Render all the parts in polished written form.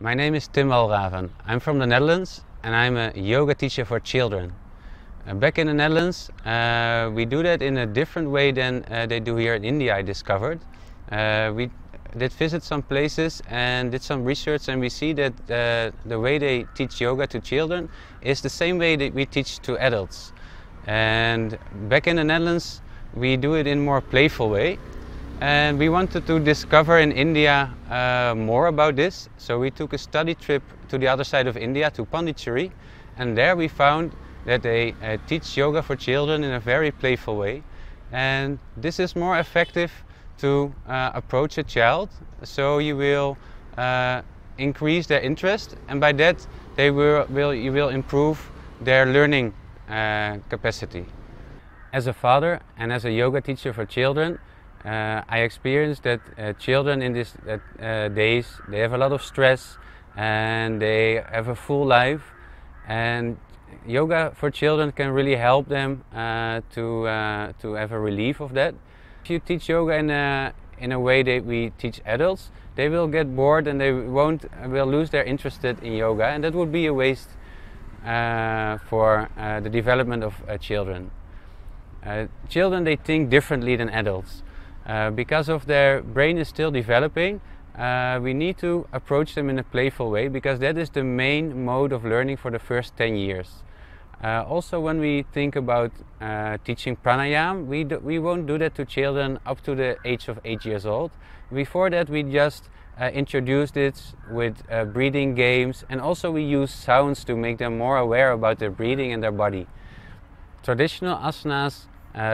My name is Tim Walraven. I'm from the Netherlands and I'm a yoga teacher for children. Back in the Netherlands, we do that in a different way than they do here in India, I discovered. We did visit some places and did some research, and we see that the way they teach yoga to children is the same way that we teach to adults. And back in the Netherlands, we do it in a more playful way. And we wanted to discover in India more about this, so we took a study trip to the other side of India, to Pondicherry, and there we found that they teach yoga for children in a very playful way. And this is more effective to approach a child, so you will increase their interest, and by that you will improve their learning capacity. As a father and as a yoga teacher for children, I experienced that children in these days, they have a lot of stress and they have a full life, and yoga for children can really help them to have a relief of that. If you teach yoga in a way that we teach adults, they will get bored and they will lose their interest in yoga, and that would be a waste for the development of children. Children, they think differently than adults. Because of their brain is still developing, we need to approach them in a playful way, because that is the main mode of learning for the first 10 years. Also, when we think about teaching pranayama, we won't do that to children up to the age of 8 years old. Before that, we just introduced it with breathing games, and also we use sounds to make them more aware about their breathing and their body. Traditional asanas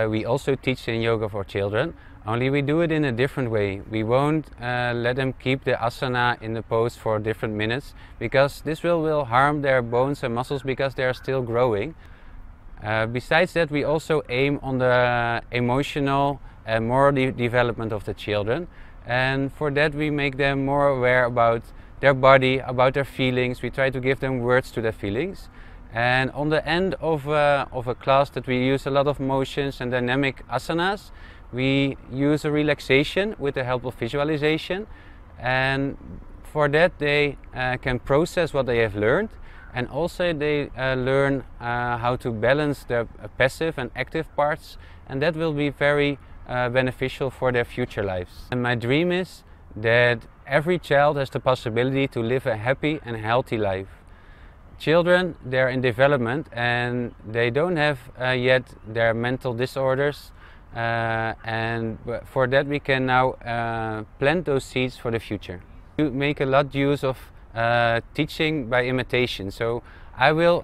we also teach in yoga for children, only we do it in a different way. We won't let them keep the asana in the pose for different minutes, because this will harm their bones and muscles because they are still growing. Besides that, we also aim on the emotional and moral development of the children, and for that we make them more aware about their body, about their feelings. We try to give them words to their feelings. And on the end of a class that we use a lot of motions and dynamic asanas, we use a relaxation with the help of visualization, and for that they can process what they have learned, and also they learn how to balance their passive and active parts, and that will be very beneficial for their future lives. And my dream is that every child has the possibility to live a happy and healthy life. Children, they're in development and they don't have yet their mental disorders, and for that we can now plant those seeds for the future. We make a lot use of teaching by imitation, so I will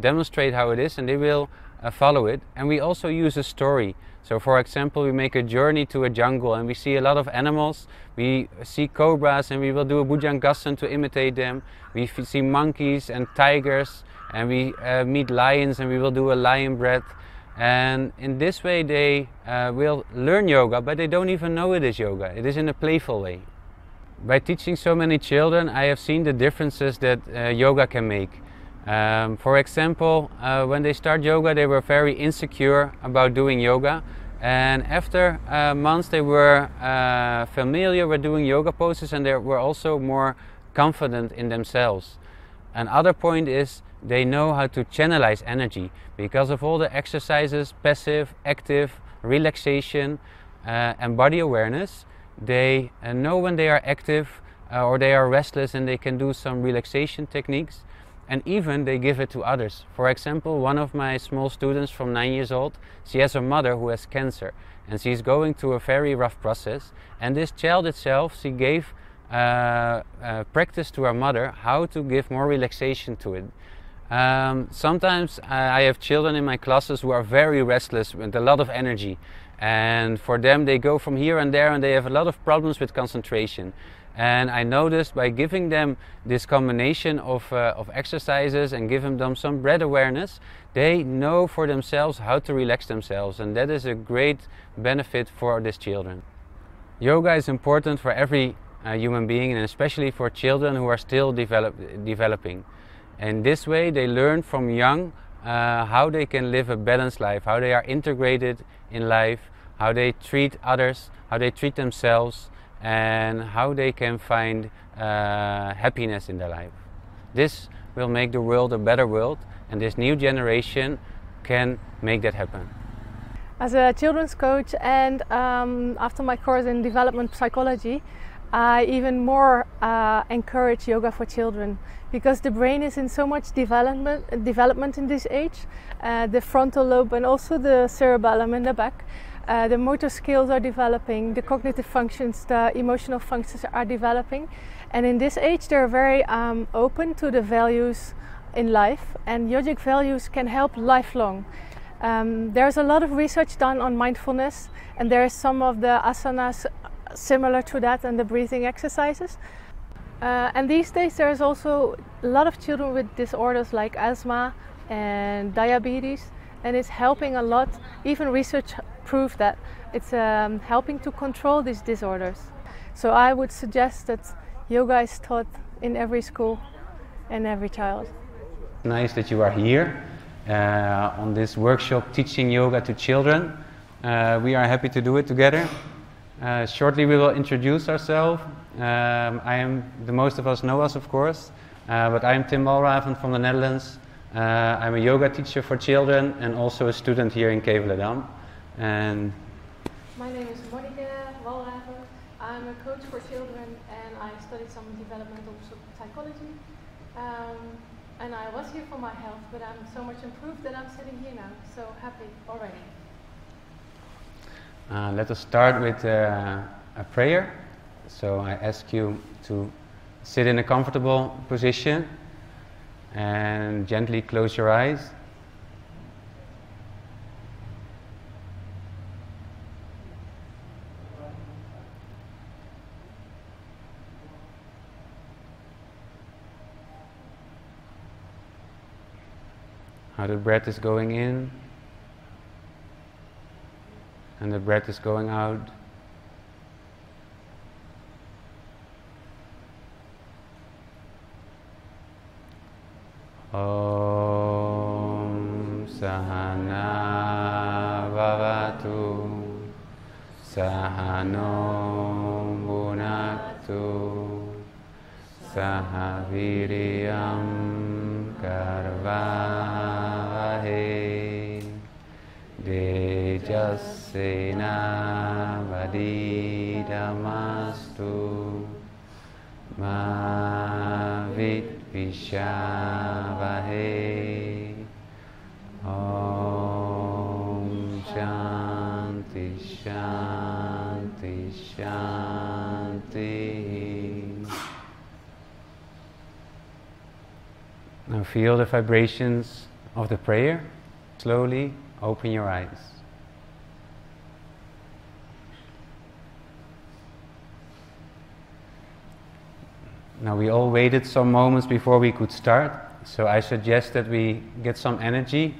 demonstrate how it is and they will follow it, and we also use a story. So for example, we make a journey to a jungle and we see a lot of animals. We see cobras and we will do a bhujangasana to imitate them. We see monkeys and tigers, and we meet lions and we will do a lion breath. And in this way they will learn yoga, but they don't even know it is yoga. It is in a playful way. By teaching so many children, I have seen the differences that yoga can make. For example, when they start yoga, they were very insecure about doing yoga, and after months they were familiar with doing yoga poses, and they were also more confident in themselves. Another point is they know how to channelize energy because of all the exercises, passive, active, relaxation and body awareness. They know when they are active or they are restless, and they can do some relaxation techniques. And even they give it to others. For example, one of my small students from 9 years old, she has a mother who has cancer, and she's going through a very rough process. And this child itself, she gave practice to her mother how to give more relaxation to it. Sometimes I have children in my classes who are very restless with a lot of energy, and for them they go from here and there and they have a lot of problems with concentration. And I noticed by giving them this combination of exercises and giving them some breath awareness, they know for themselves how to relax themselves, and that is a great benefit for these children. Yoga is important for every human being, and especially for children who are still developing. And this way they learn from young how they can live a balanced life, how they are integrated in life, how they treat others, how they treat themselves, and how they can find happiness in their life. This will make the world a better world, and this new generation can make that happen. As a children's coach and after my course in development psychology, I even more encourage yoga for children, because the brain is in so much development in this age. The frontal lobe and also the cerebellum in the back. The motor skills are developing, the cognitive functions, the emotional functions are developing. And in this age they're very open to the values in life, and yogic values can help lifelong. There's a lot of research done on mindfulness, and there's some of the asanas similar to that and the breathing exercises. And these days there's also a lot of children with disorders like asthma and diabetes, and it's helping a lot. Even research proved that it's helping to control these disorders. So I would suggest that yoga is taught in every school and every child. Nice that you are here on this workshop teaching yoga to children. We are happy to do it together. Shortly we will introduce ourselves. Most of us know us, of course, but I'm Tim Walraven from the Netherlands. I'm a yoga teacher for children and also a student here in Kaivalyadhama. And my name is Monike and Walraven. I'm a coach for children and I studied some developmental psychology. And I was here for my health, but I'm so much improved that I'm sitting here now. So happy already. Let us start with a prayer. So I ask you to sit in a comfortable position and gently close your eyes. How the breath is going in and the breath is going out. Om Sahana Bhavatu Sahano Bhunaktu Sahaviriyam Karvavahe Dejasena Vadidamastu Ma Vidvishavahe. Om Shanti Shanti Shanti. Now feel the vibrations of the prayer. Slowly open your eyes. Now we all waited some moments before we could start, so I suggest that we get some energy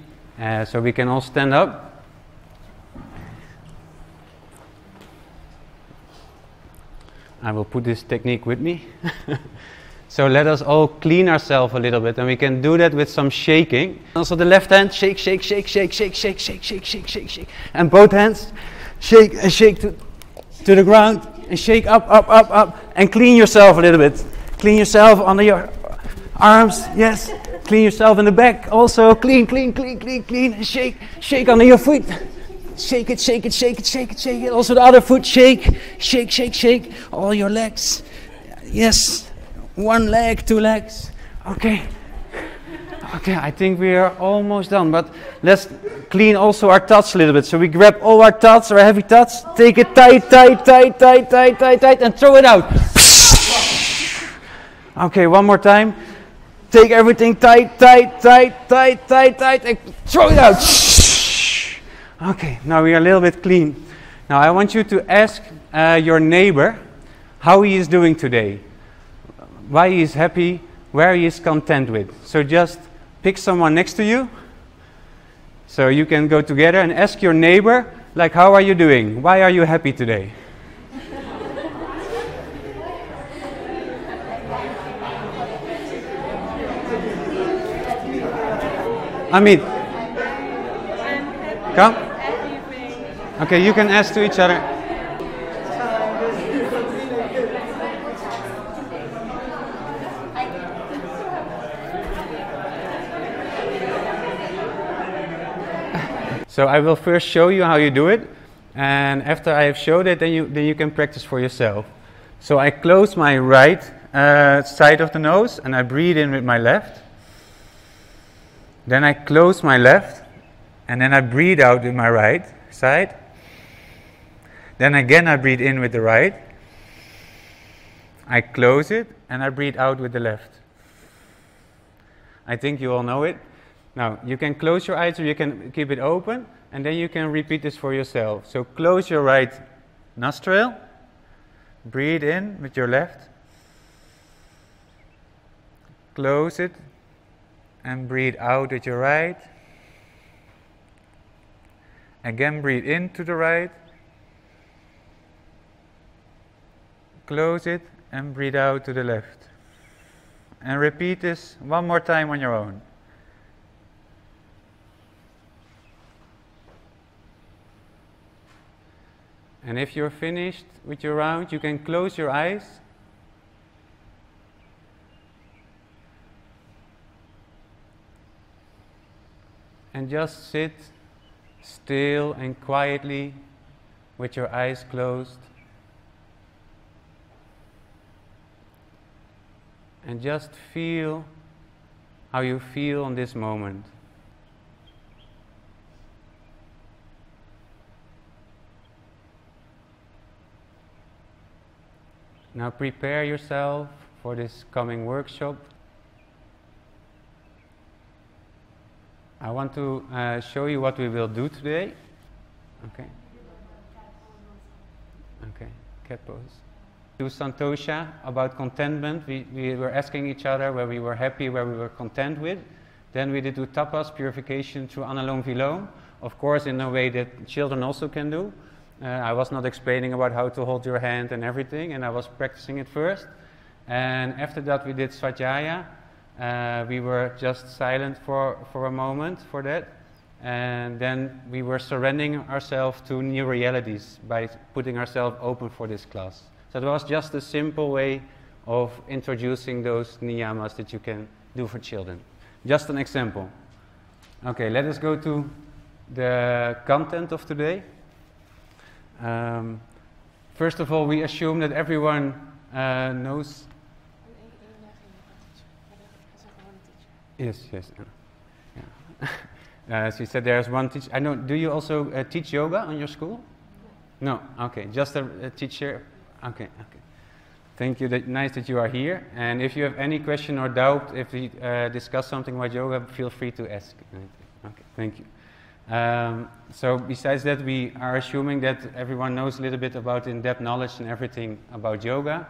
so we can all stand up. I will put this technique with me. So let us all clean ourselves a little bit, and we can do that with some shaking. Also the left hand, shake, shake, shake, shake, shake, shake, shake, shake, shake, shake, shake. And both hands, shake and shake to the ground, and shake up, up, up, up, and clean yourself a little bit. Clean yourself under your arms, yes. Clean yourself in the back, also clean, clean, clean, clean, clean. And shake, shake under your foot. Shake it, shake it, shake it, shake it, shake it. Also the other foot, shake, shake, shake, shake. All your legs, yes. One leg, two legs. Okay. Okay, I think we are almost done, but let's clean also our tots a little bit. So we grab all our tots, our heavy tots, take it tight, tight, tight, tight, tight, tight, tight, and throw it out. Okay, one more time. Take everything tight, tight, tight, tight, tight, tight, and throw it out. Okay, now we are a little bit clean. Now I want you to ask your neighbor how he is doing today. Why he is happy, where he is content with. So just pick someone next to you. So you can go together and ask your neighbor, like, how are you doing? Why are you happy today? Amit, come. Okay, you can ask to each other. So I will first show you how you do it, and after I have showed it, then you can practice for yourself. So I close my right side of the nose and I breathe in with my left. Then I close my left and then I breathe out with my right side. Then again I breathe in with the right. I close it and I breathe out with the left. I think you all know it. Now you can close your eyes or you can keep it open, and then you can repeat this for yourself. So close your right nostril, breathe in with your left, close it and breathe out with your right. Again breathe in to the right, close it and breathe out to the left. And repeat this one more time on your own. And if you're finished with your round, you can close your eyes. And just sit still and quietly with your eyes closed. And just feel how you feel in this moment. Now prepare yourself for this coming workshop. I want to show you what we will do today. Okay. Okay, cat pose. To Santosha about contentment. We were asking each other where we were happy, where we were content with. Then we did do tapas, purification through Anulom Vilom. Of course, in a way that children also can do. I was not explaining about how to hold your hand and everything, and I was practicing it first. And after that we did Svadhyaya. We were just silent for a moment for that. And then we were surrendering ourselves to new realities by putting ourselves open for this class. So it was just a simple way of introducing those niyamas that you can do for children. Just an example. Okay, let us go to the content of today. First of all, we assume that everyone knows. Yes, yes. Yeah. She said there's one teacher. I know. Do you also teach yoga on your school? No. Okay, just a teacher. Okay, okay. Thank you. Nice that you are here. And if you have any question or doubt, if we discuss something about yoga, feel free to ask. Okay, thank you. So besides that, we are assuming that everyone knows a little bit about in-depth knowledge and everything about yoga.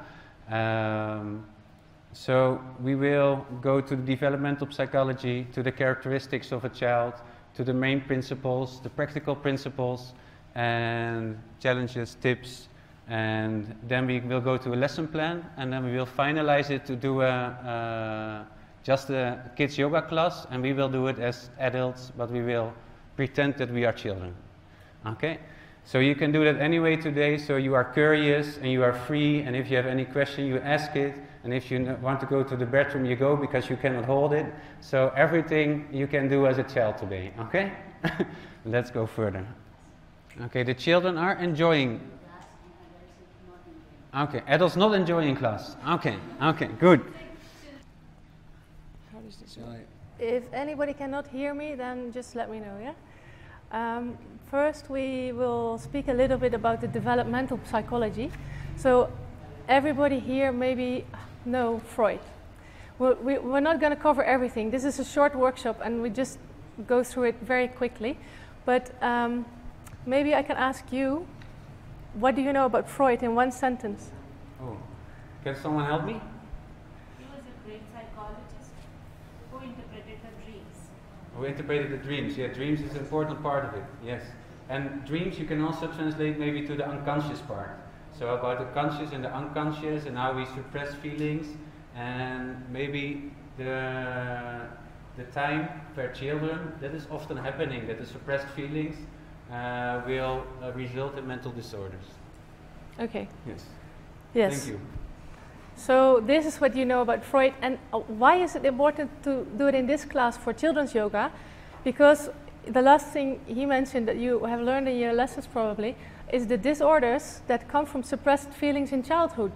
So we will go to the developmental psychology, to the characteristics of a child, to the main principles, the practical principles, and challenges, tips, and then we will go to a lesson plan, and then we will finalize it to do just a kids yoga class, and we will do it as adults, but we will pretend that we are children. Okay? So you can do that anyway today, so you are curious and you are free, and if you have any question you ask it, and if you want to go to the bathroom you go because you cannot hold it. So everything you can do as a child today, okay? Let's go further. Okay, the children are enjoying. Okay, adults not enjoying class. Okay, okay, good. How does this work? If anybody cannot hear me, then just let me know, yeah? First, we will speak a little bit about the developmental psychology. So, everybody here maybe know Freud. We're not going to cover everything. This is a short workshop, and we just go through it very quickly. But maybe I can ask you, what do you know about Freud in one sentence? Oh, can someone help me? He was a great psychologist who interpreted the dreams. Who interpreted the dreams? Yeah, dreams is an important part of it, yes. And dreams you can also translate maybe to the unconscious part. So about the conscious and the unconscious and how we suppress feelings, and maybe the time for children that is often happening, that the suppressed feelings will result in mental disorders. Okay. Yes. Yes. Thank you. So this is what you know about Freud, and why is it important to do it in this class for children's yoga? Because the last thing he mentioned that you have learned in your lessons probably is the disorders that come from suppressed feelings in childhood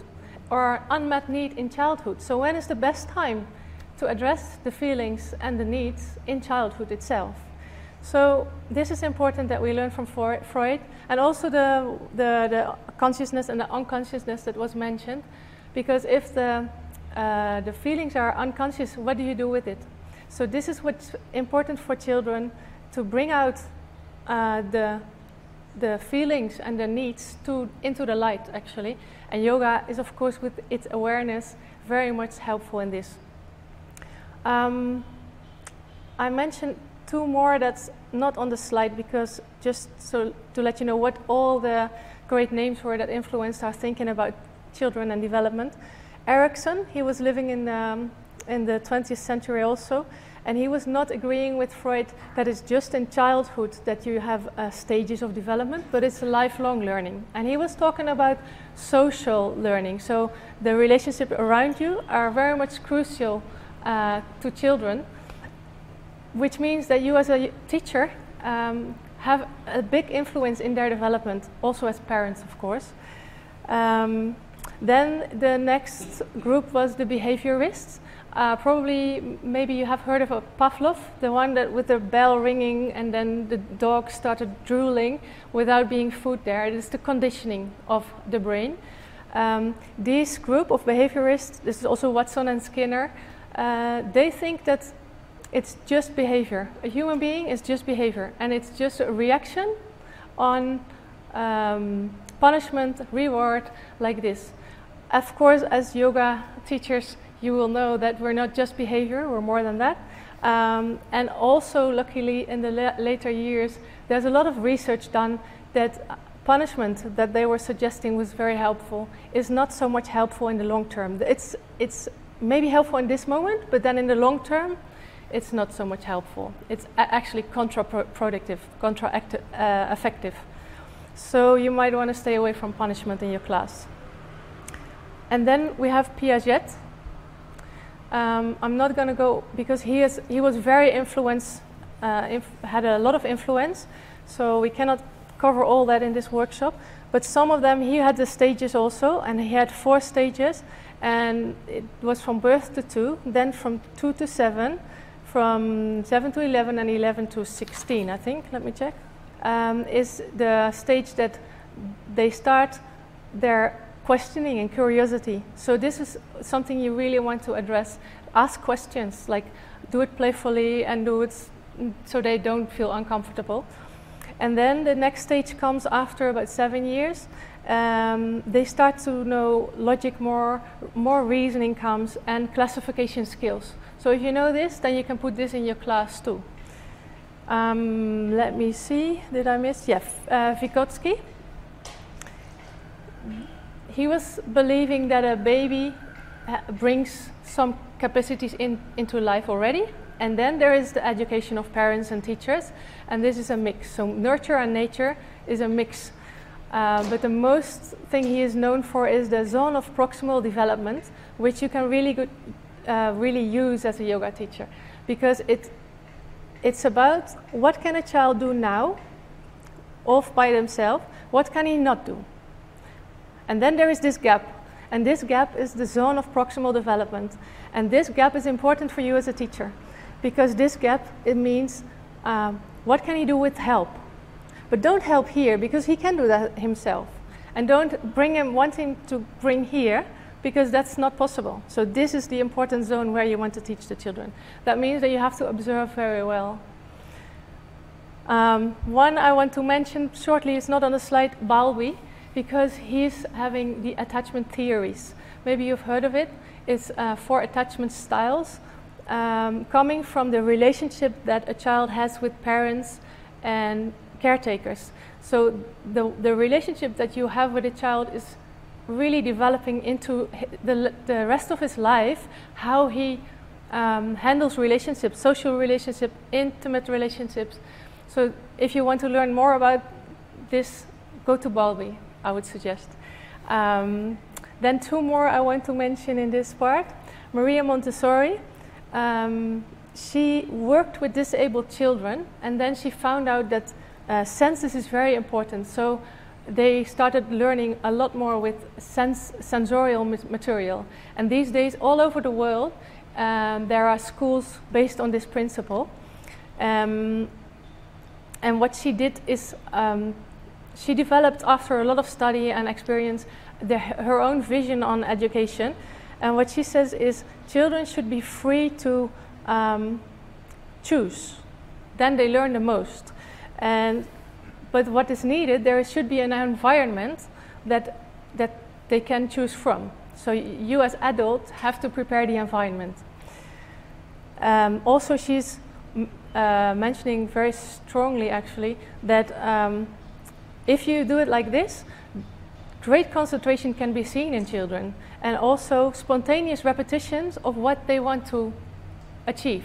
or unmet need in childhood. So when is the best time to address the feelings and the needs in childhood itself? So this is important that we learn from Freud, and also the consciousness and the unconsciousness that was mentioned, because if the feelings are unconscious, what do you do with it? So this is what's important for children, to bring out the feelings and the needs into the light, actually. And yoga is, of course, with its awareness, very much helpful in this. I mentioned two more that's not on the slide, because just so to let you know what all the great names were that influenced our thinking about children and development. Erikson, he was living in the 20th century also, and he was not agreeing with Freud that it's just in childhood that you have stages of development, but it's a lifelong learning. And he was talking about social learning. So the relationship around you are very much crucial to children, which means that you as a teacher have a big influence in their development, also as parents, of course. Then the next group was the behaviorists. Probably, maybe you have heard of Pavlov, the one that with the bell ringing and then the dog started drooling without being food there. It is the conditioning of the brain. This group of behaviorists, this is also Watson and Skinner, they think that it's just behavior. A human being is just behavior, and it's just a reaction on punishment, reward, like this. Of course, as yoga teachers, you will know that we're not just behavior, we're more than that. And also, luckily, in the later years, there's a lot of research done that punishment that they were suggesting was very helpful is not so much helpful in the long term. It's maybe helpful in this moment, but then in the long term, it's not so much helpful. It's actually counterproductive, effective. So you might want to stay away from punishment in your class. And then we have Piaget. I'm not going to go, because he was very influenced, had a lot of influence, so we cannot cover all that in this workshop. But some of them, he had the stages also, and he had 4 stages, and it was from birth to 2, then from 2 to 7, from 7 to 11, and 11 to 16, I think. Let me check. Is the stage that they start their questioning and curiosity. So this is something you really want to address. Ask questions, like do it playfully and do it so they don't feel uncomfortable. And then the next stage comes after about 7 years. They start to know logic more reasoning comes, and classification skills. So if you know this, then you can put this in your class too. Let me see, did I miss? Yeah, Vygotsky. He was believing that a baby brings some capacities into life already, and then there is the education of parents and teachers, and this is a mix. So nurture and nature is a mix. But the most thing he is known for is the zone of proximal development, which you can really use as a yoga teacher, because it's about what can a child do now, off by themselves, what can he not do? And then there is this gap, and this gap is the zone of proximal development. And this gap is important for you as a teacher, because this gap, it means what can he do with help? But don't help here, because he can do that himself. And don't want him to bring here, because that's not possible. So this is the important zone where you want to teach the children. That means that you have to observe very well. One I want to mention shortly is not on the slide, Bowlby, because he's having the attachment theories. Maybe you've heard of it. It's 4 attachment styles coming from the relationship that a child has with parents and caretakers. So the relationship that you have with a child is really developing into the rest of his life, how he handles relationships, social relationships, intimate relationships. So if you want to learn more about this, go to Bowlby, I would suggest. Then 2 more I want to mention in this part. Maria Montessori, she worked with disabled children, and then she found out that senses is very important. So they started learning a lot more with sensorial material. And these days, all over the world, there are schools based on this principle. And what she did is she developed, after a lot of study and experience, her own vision on education. And what she says is children should be free to choose. Then they learn the most. But what is needed, there should be an environment that they can choose from. So you as adults have to prepare the environment. Also, she's mentioning very strongly, actually, that if you do it like this, great concentration can be seen in children, and also spontaneous repetitions of what they want to achieve.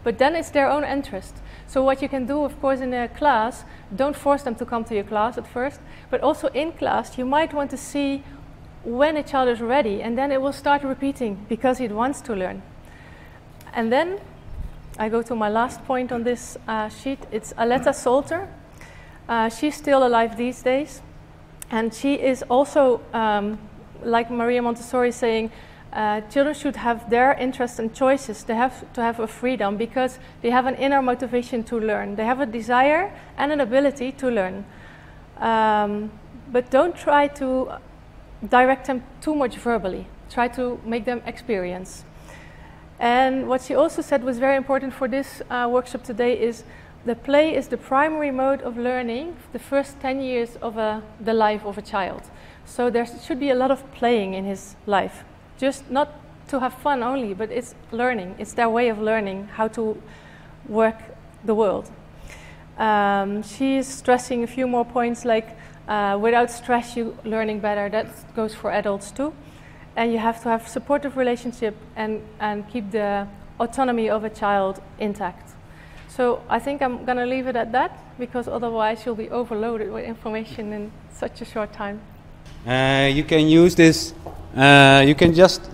But then it's their own interest. So what you can do, of course, in a class, don't force them to come to your class at first, but also in class, you might want to see when a child is ready, and then it will start repeating because it wants to learn. And then I go to my last point on this sheet. It's Aletta Salter. She's still alive these days, and she is also, like Maria Montessori, saying children should have their interests and choices. They have to have a freedom because they have an inner motivation to learn. They have a desire and an ability to learn. But don't try to direct them too much verbally. Try to make them experience. And what she also said was very important for this workshop today is the play is the primary mode of learning the first 10 years of the life of a child. So there should be a lot of playing in his life. Just not to have fun only, but it's learning. It's their way of learning how to work the world. She is stressing a few more points, like without stress you're learning better. That goes for adults too. And you have to have supportive relationship and keep the autonomy of a child intact. So I think I'm going to leave it at that, because otherwise you'll be overloaded with information in such a short time. You can use this, you can just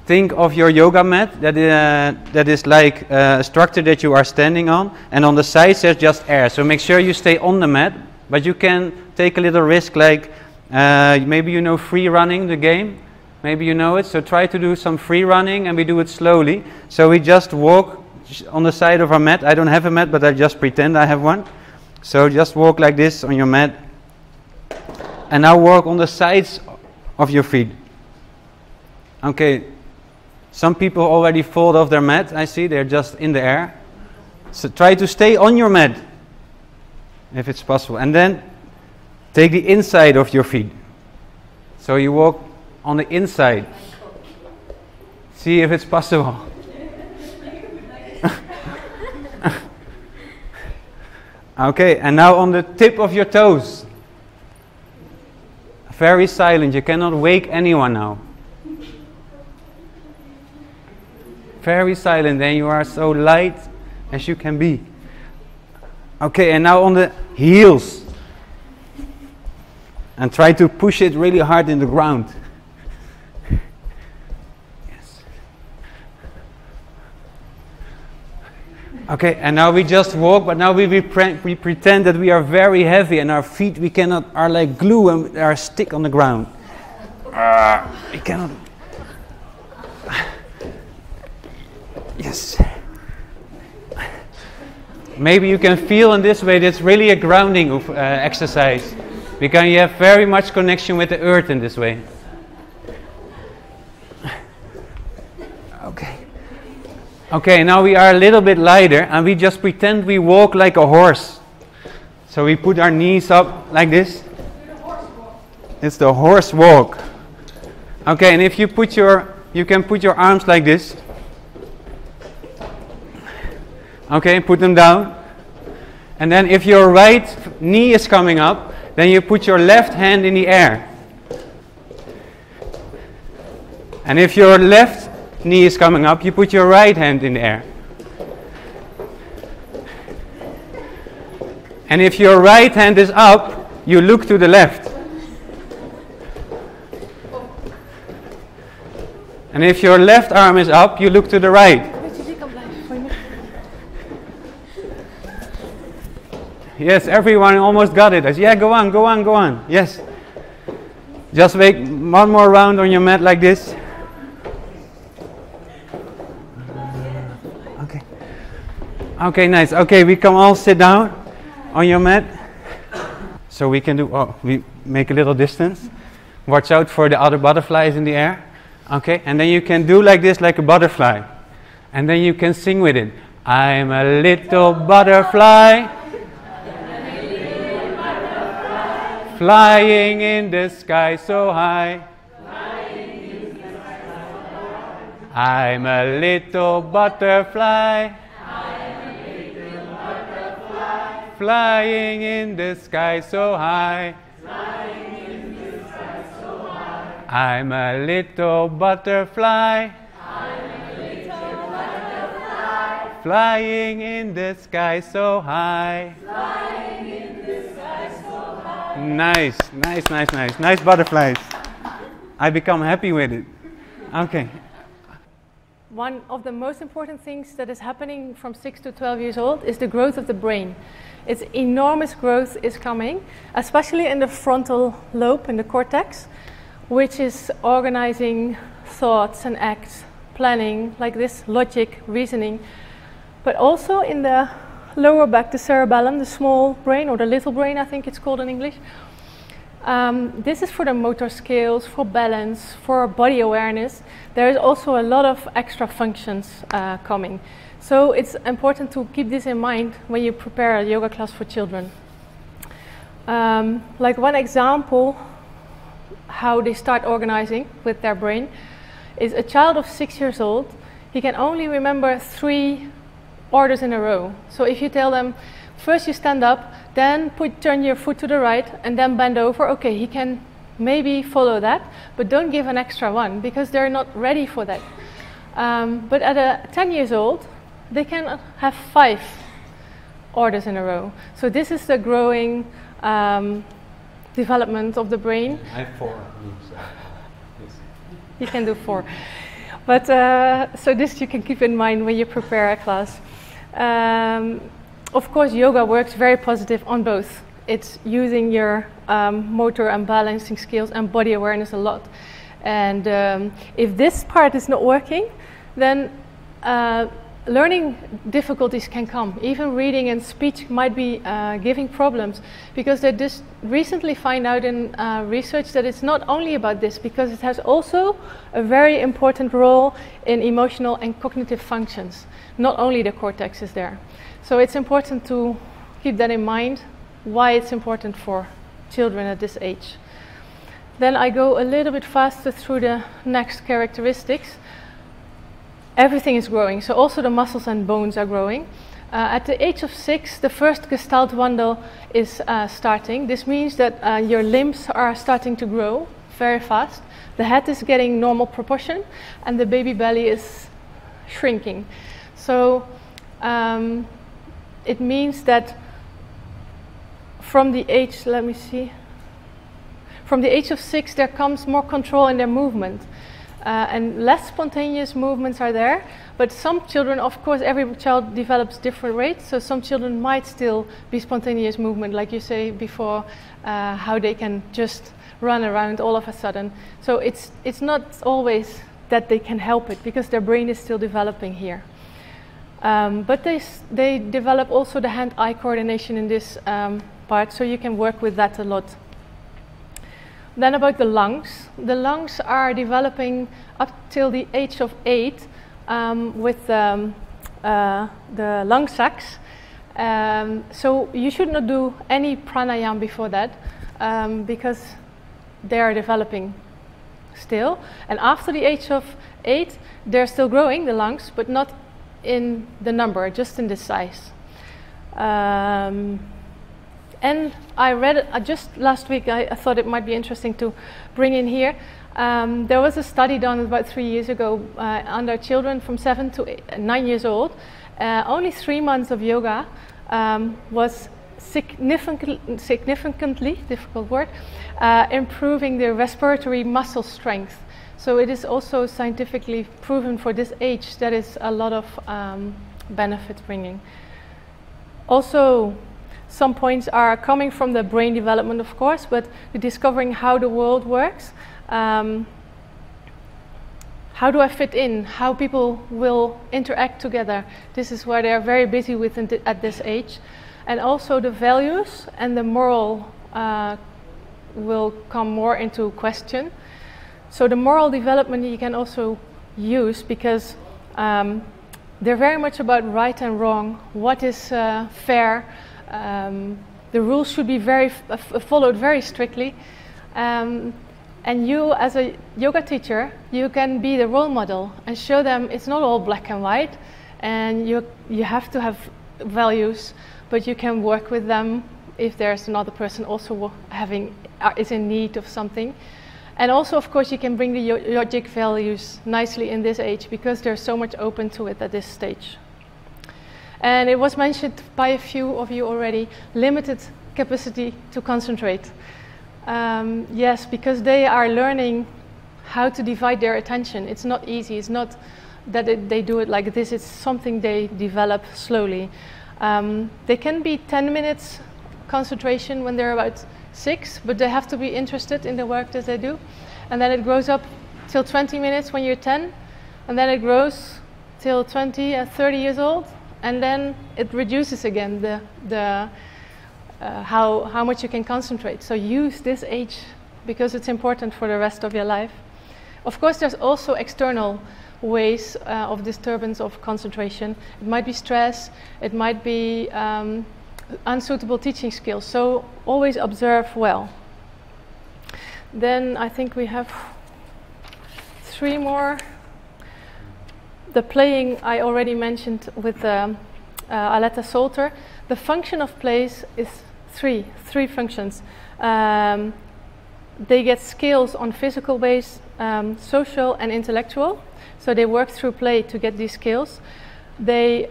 think of your yoga mat that is like a structure that you are standing on, and on the sides there's just air. So make sure you stay on the mat, but you can take a little risk, like maybe you know free running, the game. Maybe you know it, so try to do some free running, and we do it slowly. So we just walk on the side of our mat. I don't have a mat, but I just pretend I have one. So just walk like this on your mat. And now walk on the sides of your feet. Okay, some people already fall off their mat, I see, they're just in the air. So try to stay on your mat, if it's possible. And then take the inside of your feet. So you walk on the inside. See if it's possible. Okay, and now on the tip of your toes. Very silent, you cannot wake anyone now. Very silent, and you are so light as you can be. Okay, and now on the heels. And try to push it really hard in the ground. Okay, and now we just walk, but now we pretend that we are very heavy, and our feet are like glue and are stick on the ground. We cannot. Yes. Maybe you can feel in this way that's really a grounding exercise, because you have very much connection with the earth in this way. Okay. Okay, now we are a little bit lighter, and we just pretend we walk like a horse. So we put our knees up like this. It's the horse walk. Okay, and if you can put your arms like this. Okay, put them down. And then if your right knee is coming up, then you put your left hand in the air. And if your left knee is coming up, you put your right hand in the air. And if your right hand is up, you look to the left. And if your left arm is up, you look to the right. Yes, everyone almost got it. Yeah, go on, go on, go on. Yes. Just make one more round on your mat like this. Okay. Okay, nice. Okay, we can all sit down on your mat. So we can do, we make a little distance. Watch out for the other butterflies in the air. Okay, and then you can do like this, like a butterfly. And then you can sing with it. I'm a little butterfly, flying in the sky so high. I'm a little butterfly, flying in the sky so high. I'm a little butterfly, flying in the sky so high. Nice, nice, nice, nice. Nice butterflies. I become happy with it. Okay. One of the most important things that is happening from 6 to 12 years old is the growth of the brain. Its enormous growth is coming, especially in the frontal lobe, in the cortex, which is organizing thoughts and acts, planning, like this, logic, reasoning. But also in the lower back, the cerebellum, the small brain, or the little brain, I think it's called in English. This is for the motor skills, for balance, for body awareness. There is also a lot of extra functions coming. So it's important to keep this in mind when you prepare a yoga class for children. Like one example, how they start organizing with their brain, is a child of 6 years old. He can only remember 3 orders in a row. So if you tell them, first you stand up, then turn your foot to the right, and then bend over, okay, he can maybe follow that, but don't give an extra one, because they're not ready for that. But at 10 years old, they can have 5 orders in a row. So this is the growing development of the brain. I have 4. You can do 4. But so this you can keep in mind when you prepare a class. Of course, yoga works very positive on both. It's using your motor and balancing skills and body awareness a lot. And if this part is not working, then learning difficulties can come. Even reading and speech might be giving problems, because they just recently find out in research that it's not only about this, because it has also a very important role in emotional and cognitive functions. Not only the cortex is there. So it's important to keep that in mind, why it's important for children at this age. Then I go a little bit faster through the next characteristics. Everything is growing, so also the muscles and bones are growing. At the age of 6, the first Gestalt Wandel is starting. This means that your limbs are starting to grow very fast. The head is getting normal proportion, and the baby belly is shrinking. So it means that from the age, from the age of 6, there comes more control in their movement. And less spontaneous movements are there, but some children, of course, every child develops different rates, so some children might still be spontaneous movement, like you say before, how they can just run around all of a sudden. So it's not always that they can help it, because their brain is still developing here. But they develop also the hand-eye coordination in this part, so you can work with that a lot. Then about the lungs. The lungs are developing up till the age of 8 with the lung sacs. So you should not do any pranayama before that, because they are developing still. And after the age of 8, they're still growing, the lungs, but not in the number, just in the size. And I read it just last week. I thought it might be interesting to bring in here. There was a study done about 3 years ago under children from 7 to 9 years old. Only 3 months of yoga was significantly, difficult word, improving their respiratory muscle strength. So it is also scientifically proven for this age that is a lot of benefit bringing. Also, Some points are coming from the brain development, of course, but discovering how the world works. How do I fit in? How people will interact together? This is where they are very busy with at this age. And also the values and the moral will come more into question. So the moral development you can also use because they're very much about right and wrong, what is fair. The rules should be followed very strictly. And you, as a yoga teacher, you can be the role model and show them it's not all black and white, and you have to have values, but you can work with them if there's another person also is in need of something. And also, of course, you can bring the yogic values nicely in this age because they're so much open to it at this stage. And it was mentioned by a few of you already, limited capacity to concentrate. Yes, because they are learning how to divide their attention. It's not easy. It's not that they do it like this. It's something they develop slowly. They can be 10 minutes concentration when they're about 6, but they have to be interested in the work that they do. And then it grows up till 20 minutes when you're 10, and then it grows till 20 and 30 years old, and then it reduces again how much you can concentrate. So use this age because it's important for the rest of your life. Of course, there's also external ways of disturbance of concentration. It might be stress, it might be unsuitable teaching skills. So always observe well. Then I think we have 3 more. The playing I already mentioned with Aletta Salter. The function of plays is three functions. They get skills on physical base, social and intellectual. So they work through play to get these skills. They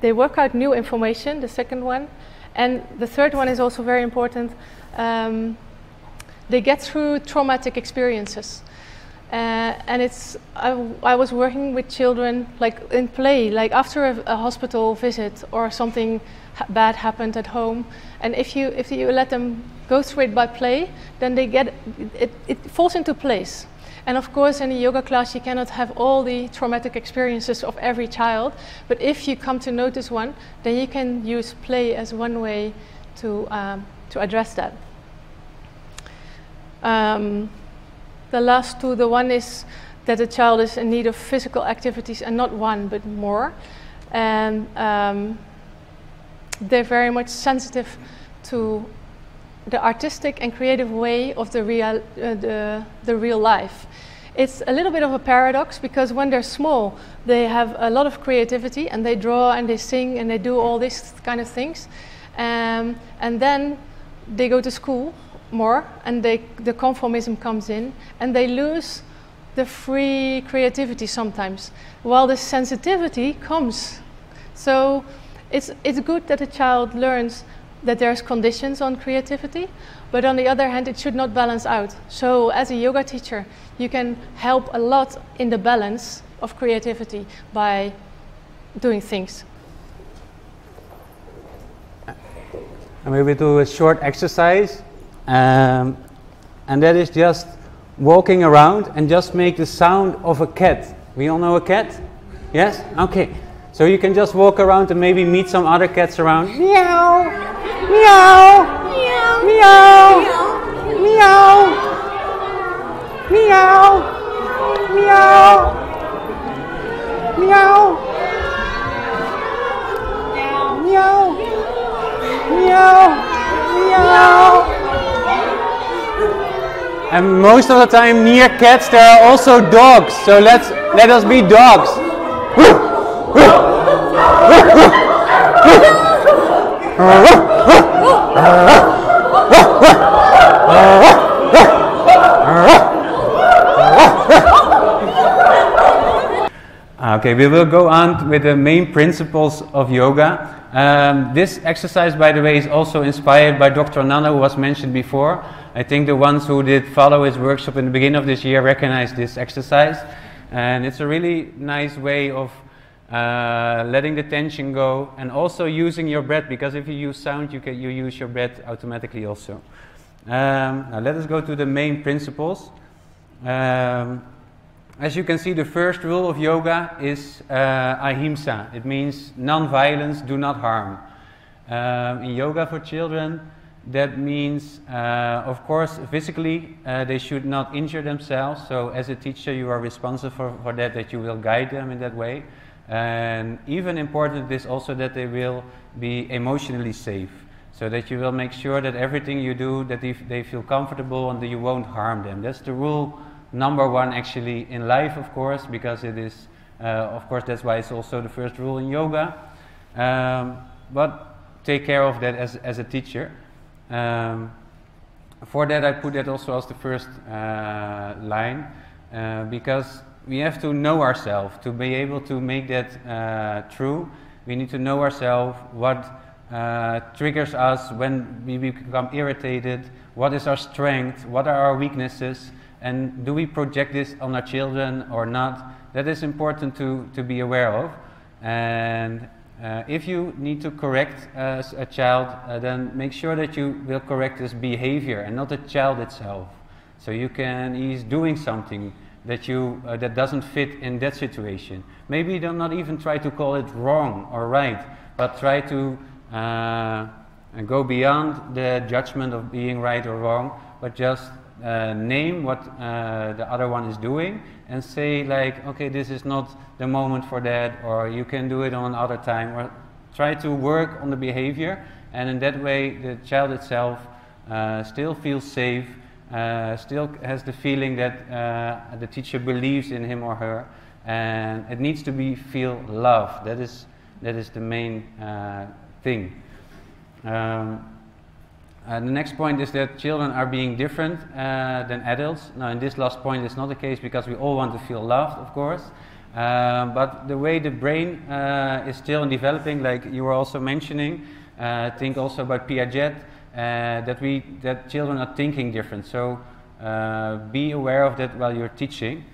work out new information, the second one. And the third one is also very important. They get through traumatic experiences. And I was working with children like in play, like after a hospital visit or something bad happened at home, and if you let them go through it by play, then they get it falls into place. And of course, in a yoga class, you cannot have all the traumatic experiences of every child, but if you come to notice one, then you can use play as one way to address that. The last two, the one is that the child is in need of physical activities, and not one, but more. And they're very much sensitive to the artistic and creative way of the real life. It's a little bit of a paradox because when they're small, they have a lot of creativity and they draw and they sing and they do all these kind of things. And then they go to school more and the conformism comes in and they lose the free creativity sometimes, while the sensitivity comes. So it's good that a child learns that there's conditions on creativity, but on the other hand, it should not balance out. So as a yoga teacher, you can help a lot in the balance of creativity by doing things. And we will do a short exercise, and that is just walking around and just make the sound of a cat. We all know a cat? Yes? Okay. So you can just walk around and maybe meet some other cats around. Meow! Meow! Meow! Meow! Meow! Meow! Meow! Meow! Meow! Meow! Meow! And most of the time near cats there are also dogs. So let us be dogs. Okay, we will go on with the main principles of yoga. This exercise, by the way, is also inspired by Dr. Nana, who was mentioned before. I think the ones who did follow his workshop in the beginning of this year recognize this exercise. And it's a really nice way of letting the tension go, and also using your breath, because if you use sound, you use your breath automatically also. Now let us go to the main principles. As you can see, the first rule of yoga is ahimsa. It means non-violence, do not harm. In yoga for children, that means, of course, physically they should not injure themselves. So as a teacher, you are responsible for that you will guide them in that way. And even important is also that they will be emotionally safe. So that you will make sure that everything you do, that they feel comfortable and that you won't harm them. That's the rule number one actually in life, of course, because it is, of course, that's why it's also the first rule in yoga. But take care of that as a teacher. For that I put that also as the first line, because we have to know ourselves to be able to make that true. We need to know ourselves, what triggers us when we become irritated, what is our strength, what are our weaknesses, and do we project this on our children or not. That is important to be aware of. And if you need to correct a child, then make sure that you will correct his behavior and not the child itself. So he's doing something that that doesn't fit in that situation. Maybe do not even try to call it wrong or right, but try to go beyond the judgment of being right or wrong, but just name what the other one is doing and say, like, okay, this is not the moment for that, or you can do it on another time, or try to work on the behavior, and in that way the child itself still feels safe, still has the feeling that the teacher believes in him or her, and it needs to feel loved. That is the main thing. The next point is that children are being different than adults. Now, in this last point, it's not the case because we all want to feel loved, of course. But the way the brain is still developing, like you were also mentioning, think also about Piaget, that children are thinking different. So be aware of that while you're teaching.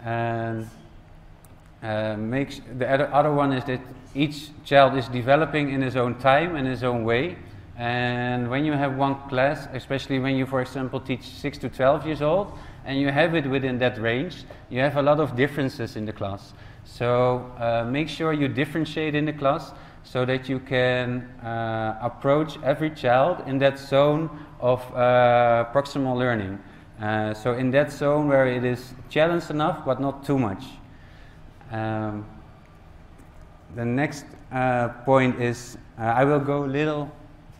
And the other one is that each child is developing in his own time and his own way. And when you have one class, especially when you, for example, teach 6 to 12 years old, and you have it within that range, you have a lot of differences in the class. So make sure you differentiate in the class so that you can approach every child in that zone of proximal learning. So in that zone where it is challenged enough, but not too much. The next point is, I will go a little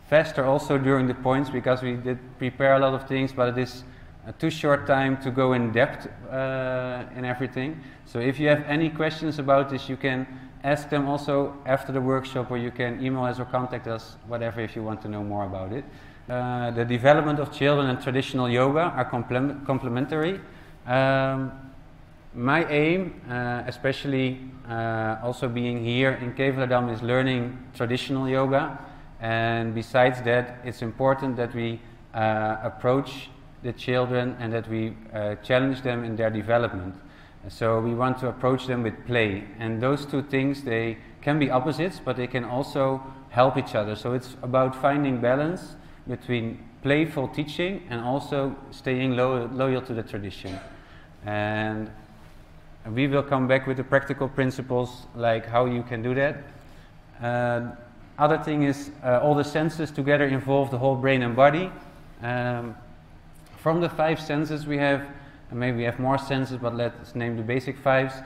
faster also during the points because we did prepare a lot of things, but it is too short time to go in depth in everything. So if you have any questions about this, you can ask them also after the workshop, or you can email us or contact us, whatever, if you want to know more about it. The development of children and traditional yoga are complementary. My aim, especially also being here in Kaivalyadhama, is learning traditional yoga. And besides that, it's important that we approach the children and that we challenge them in their development. So we want to approach them with play. And those two things, they can be opposites, but they can also help each other. So it's about finding balance between playful teaching and also staying loyal to the tradition. And we will come back with the practical principles, like how you can do that. Other thing is all the senses together involve the whole brain and body. From the 5 senses we have, and maybe we have more senses, but let's name the basic 5s.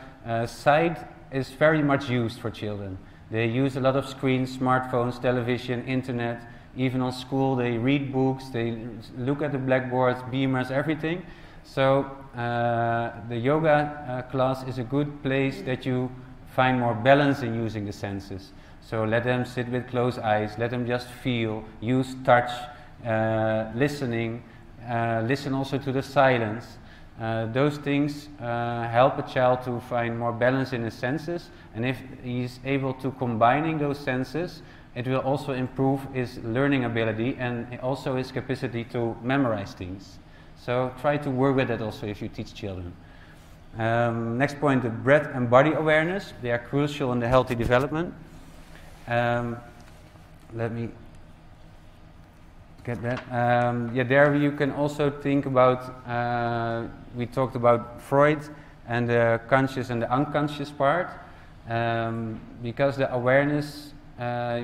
Sight is very much used for children. They use a lot of screens, smartphones, television, internet. Even on school they read books, they look at the blackboards, beamers, everything. So the yoga class is a good place that you find more balance in using the senses. So let them sit with closed eyes, let them just feel, use touch, listening, listen also to the silence. Those things help a child to find more balance in his senses, and if he's able to combining those senses, it will also improve his learning ability and also his capacity to memorize things. So try to work with that also if you teach children. Next point, the breath and body awareness. They are crucial in the healthy development. Let me get that. Yeah, there you can also think about, we talked about Freud and the conscious and the unconscious part. Because the awareness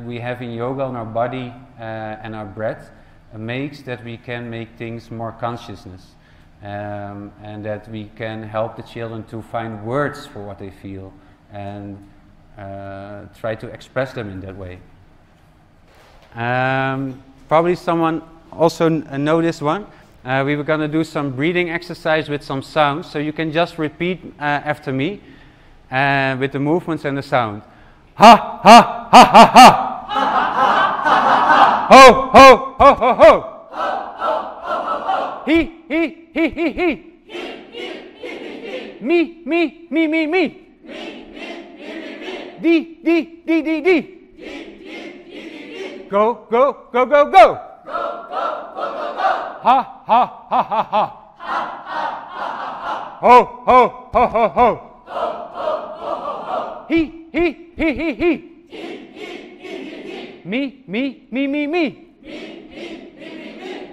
we have in yoga on our body and our breath makes that we can make things more consciousness. And that we can help the children to find words for what they feel and try to express them in that way. Probably someone also know this one. We were going to do some breathing exercise with some sounds, so you can just repeat after me with the movements and the sound. Ha ha ha ha ha! Ho ho ho ho ho! He he he he he! Me me me me me! D D D D D! Go go go go go! Ha ha ha ha ha! Ho ho ho ho ho! He he he he he! Me me me me me!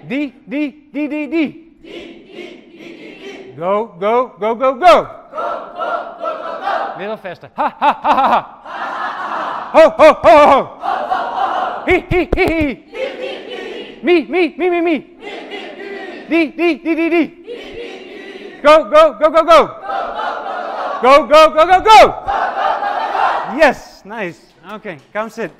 D D D D D! Go go go go go! Little faster! Ha ha ha ha ha! Ho ho ho ho! He he he he! Me me me me me! D D D D D! Go go go go go! Go go go go go! Yes, nice. Okay, come sit.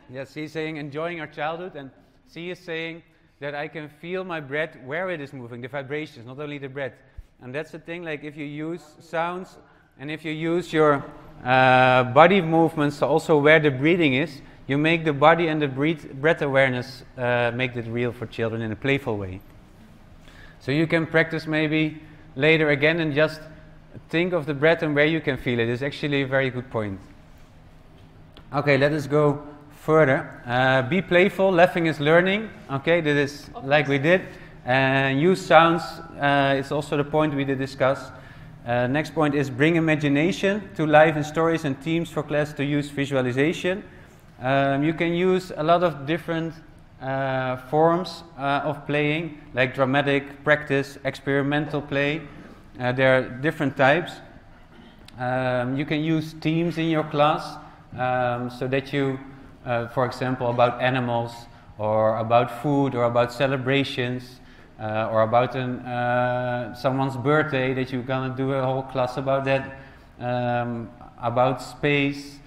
Yes, he's saying enjoying our childhood, and she is saying that I can feel my breath where it is moving, the vibrations, not only the breath. And that's the thing, like if you use sounds and if you use your body movements also where the breathing is, you make the body and the breath awareness make it real for children in a playful way. So you can practice maybe later again and just think of the breath and where you can feel it. It's actually a very good point. Okay, let us go further. Be playful, laughing is learning. Okay, that is like we did. Use sounds, it's also the point we did discuss. Next point is bring imagination to life in stories and themes for class to use visualization. You can use a lot of different forms of playing, like dramatic, practice, experimental play. There are different types. You can use themes in your class so that you, for example, about animals or about food or about celebrations or about someone's birthday, that you're gonna do a whole class about that, about space.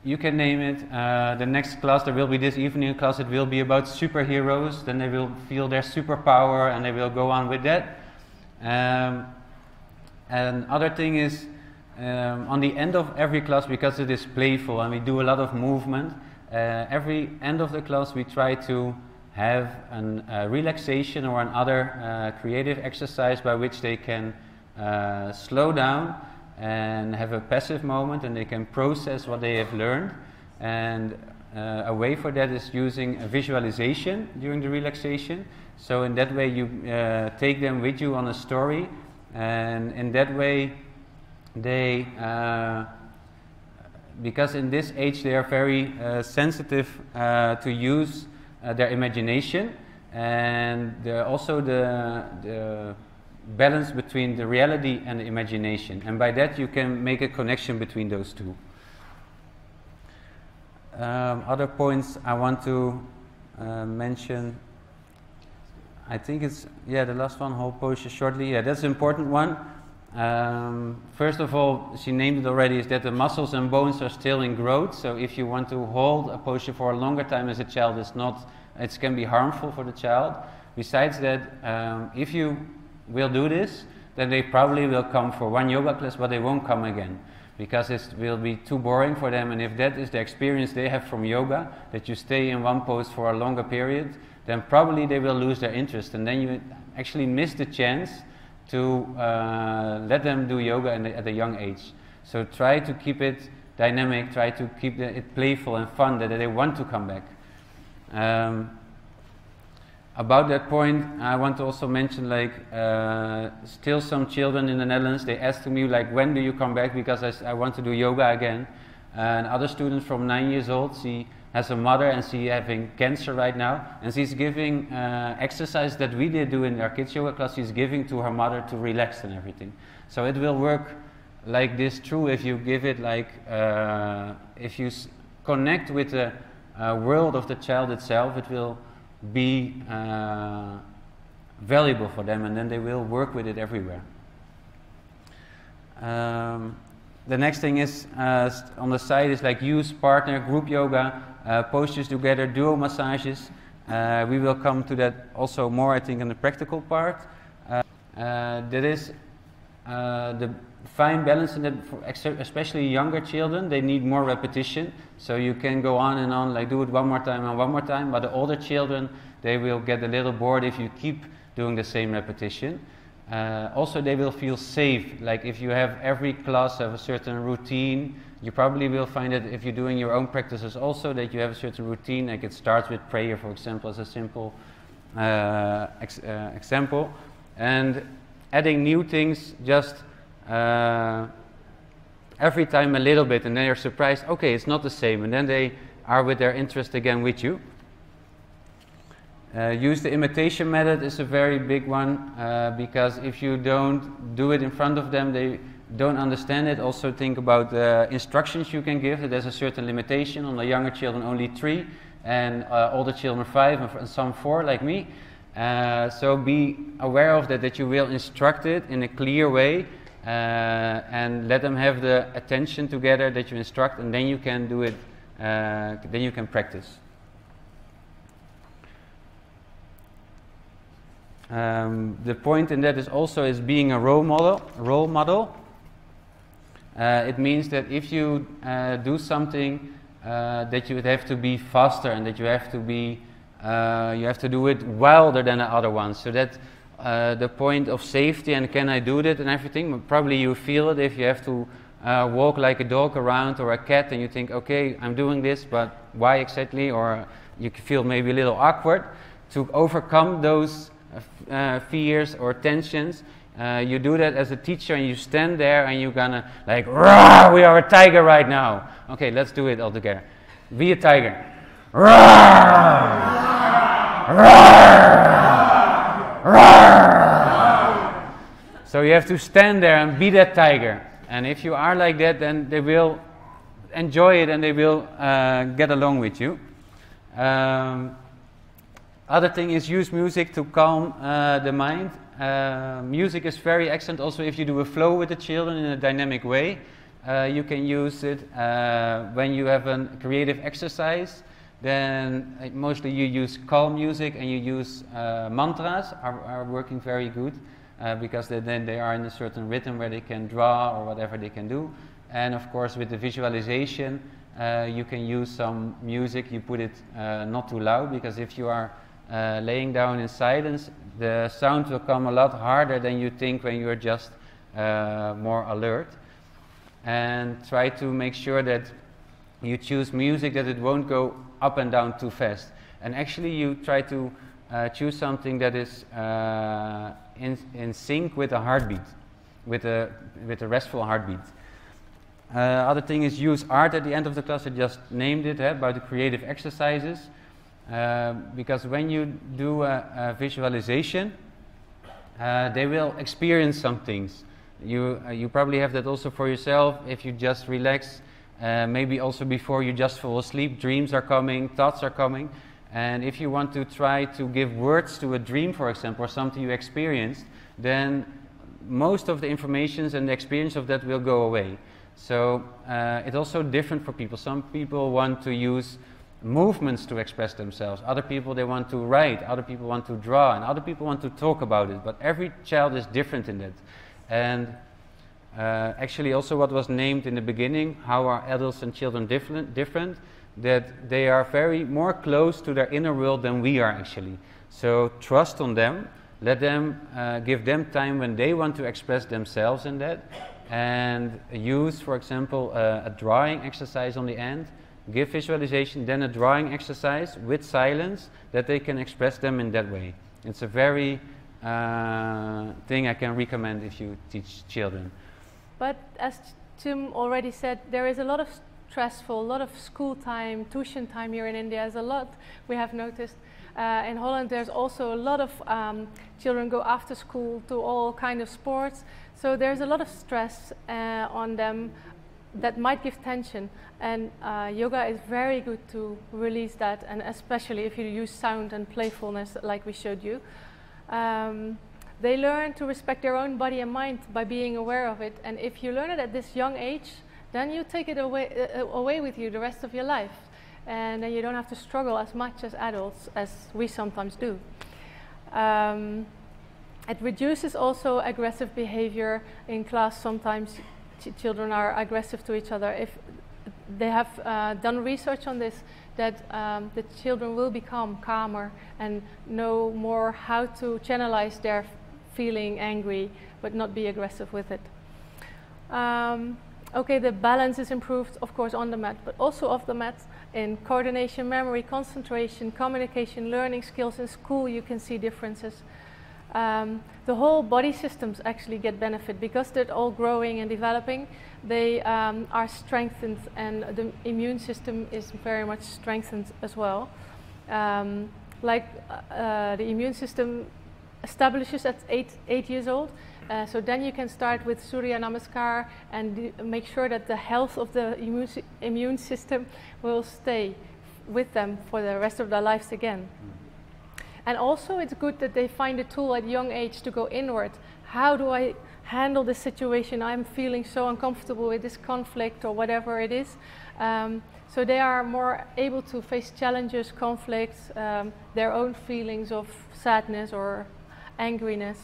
You can name it. The next class, there will be this evening class, it will be about superheroes. Then they will feel their superpower and they will go on with that. And other thing is, on the end of every class, because it is playful and we do a lot of movement, every end of the class we try to have a relaxation or another creative exercise by which they can slow down and have a passive moment and they can process what they have learned. And a way for that is using a visualization during the relaxation. So in that way you take them with you on a story, and in that way they, because in this age they are very sensitive to use their imagination, and also the balance between the reality and the imagination, and by that you can make a connection between those two. Other points I want to mention, I think it's, yeah, the last one, hold posture shortly. Yeah, that's an important one. First of all, she named it already, is that the muscles and bones are still in growth. So if you want to hold a posture for a longer time as a child, it can be harmful for the child. Besides that, if you will do this, then they probably will come for one yoga class, but they won't come again, because it will be too boring for them. And if that is the experience they have from yoga, that you stay in one pose for a longer period, then probably they will lose their interest, and then you actually miss the chance to let them do yoga at a young age. So try to keep it dynamic, try to keep it playful and fun, that they want to come back. About that point, I want to also mention, like, still some children in the Netherlands, they ask me, like, when do you come back, because I want to do yoga again. And other students from 9 years old, she has a mother and she's having cancer right now, and she's giving exercise that we did do in our kids yoga class, she's giving to her mother to relax and everything. So it will work like this true if you give it, like, if you connect with the world of the child itself, it will be valuable for them, and then they will work with it everywhere. The next thing is on the side is like use partner, group yoga, postures together, duo massages. We will come to that also more, I think, in the practical part. That is the fine balance in that, for especially younger children, they need more repetition. So you can go on and on, like do it one more time and one more time, but the older children, they will get a little bored if you keep doing the same repetition. Also, they will feel safe, like if you have every class have a certain routine, you probably will find that if you're doing your own practices also, that you have a certain routine, like it starts with prayer, for example, as a simple example, and adding new things just every time a little bit, and then you're surprised, okay, it's not the same, and then they are with their interest again with you. Use the imitation method is a very big one, because if you don't do it in front of them, they don't understand it. Also think about the instructions you can give. There's a certain limitation. On the younger children only 3, and older children 5, and some 4 like me. So be aware of that you will instruct it in a clear way, and let them have the attention together that you instruct, and then you can do it, then you can practice. The point in that is also is being a role model. It means that if you do something, that you would have to be faster, and that you have to be you have to do it wilder than the other ones. So that the point of safety and can I do that and everything, probably you feel it if you have to walk like a dog around or a cat, and you think, okay, I'm doing this, but why exactly? Or you feel maybe a little awkward. To overcome those fears or tensions, you do that as a teacher, and you stand there and you're gonna like, "Roar, we are a tiger right now." Okay, let's do it all together. Be a tiger. Roar, roar, roar. So you have to stand there and be that tiger. And if you are like that, then they will enjoy it and they will get along with you. Other thing is use music to calm the mind. Music is very excellent also if you do a flow with the children in a dynamic way. You can use it when you have a creative exercise. Then mostly you use calm music, and you use mantras are working very good because then they are in a certain rhythm where they can draw or whatever they can do. And of course with the visualization you can use some music. You put it not too loud, because if you are laying down in silence, the sound will come a lot harder than you think when you are just more alert. And try to make sure that you choose music that it won't go up and down too fast. And actually you try to choose something that is in sync with a heartbeat, with a restful heartbeat. Other thing is use art at the end of the class. I just named it about the creative exercises. Because when you do a visualization, they will experience some things. You probably have that also for yourself. If you just relax, maybe also before you just fall asleep, dreams are coming, thoughts are coming. And if you want to try to give words to a dream, for example, or something you experienced, then most of the information and the experience of that will go away. So it's also different for people. Some people want to use movements to express themselves. Other people, they want to write. Other people want to draw, and other people want to talk about it. But every child is different in that. And actually also what was named in the beginning, how are adults and children different, that they are very more close to their inner world than we are actually. So trust on them, let them, give them time when they want to express themselves in that, and use, for example, a drawing exercise on the end. give visualization, then a drawing exercise with silence that they can express them in that way. It's a very thing I can recommend if you teach children. But as Tim already said, there is a lot of stressful, a lot of school time, tuition time here in India. There's a lot we have noticed. In Holland there's also a lot of children go after school to all kind of sports. So there's a lot of stress on them that might give tension. And yoga is very good to release that, and especially if you use sound and playfulness like we showed you. They learn to respect their own body and mind by being aware of it. And if you learn it at this young age, then you take it away with you the rest of your life. And then you don't have to struggle as much as adults as we sometimes do. It reduces also aggressive behavior in class. Sometimes children are aggressive to each other. If they have done research on this, that the children will become calmer and know more how to channelize their feeling angry but not be aggressive with it. Okay, the balance is improved, of course, on the mat, but also off the mat in coordination, memory, concentration, communication, learning skills. In school you can see differences. The whole body systems actually get benefit because they're all growing and developing. They are strengthened, and the immune system is very much strengthened as well. The immune system establishes at 8 years old. So then you can start with Surya Namaskar and make sure that the health of the immune system will stay with them for the rest of their lives again. And also it's good that they find a tool at a young age to go inward. How do I handle this situation? I'm feeling so uncomfortable with this conflict or whatever it is. So they are more able to face challenges, conflicts, their own feelings of sadness or angriness.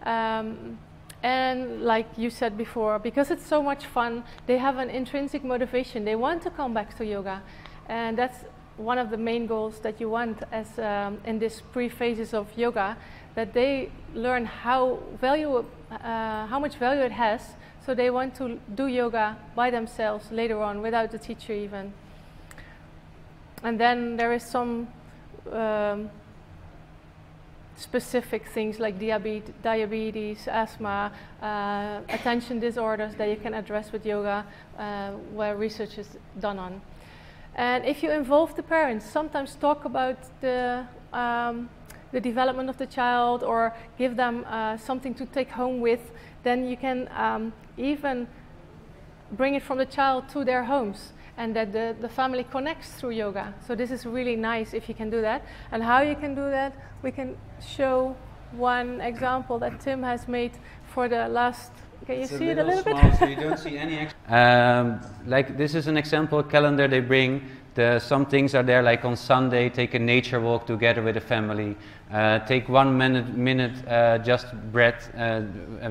And like you said before, because it's so much fun, they have an intrinsic motivation. They want to come back to yoga. And that's one of the main goals that you want as in this pre-phases of yoga, that they learn how much value it has, so they want to do yoga by themselves later on without the teacher even. And then there is some specific things like diabetes, asthma, attention disorders that you can address with yoga, where research is done on. And if you involve the parents, sometimes talk about the development of the child or give them something to take home with, then you can even bring it from the child to their homes, and that the family connects through yoga. So this is really nice if you can do that. And how you can do that, we can show one example that Tim has made for the last. Can you see it a little small, bit? so you don't see any like this is an example calendar they bring. Some things are there, like on Sunday, take a nature walk together with the family. Take 1 minute just breath,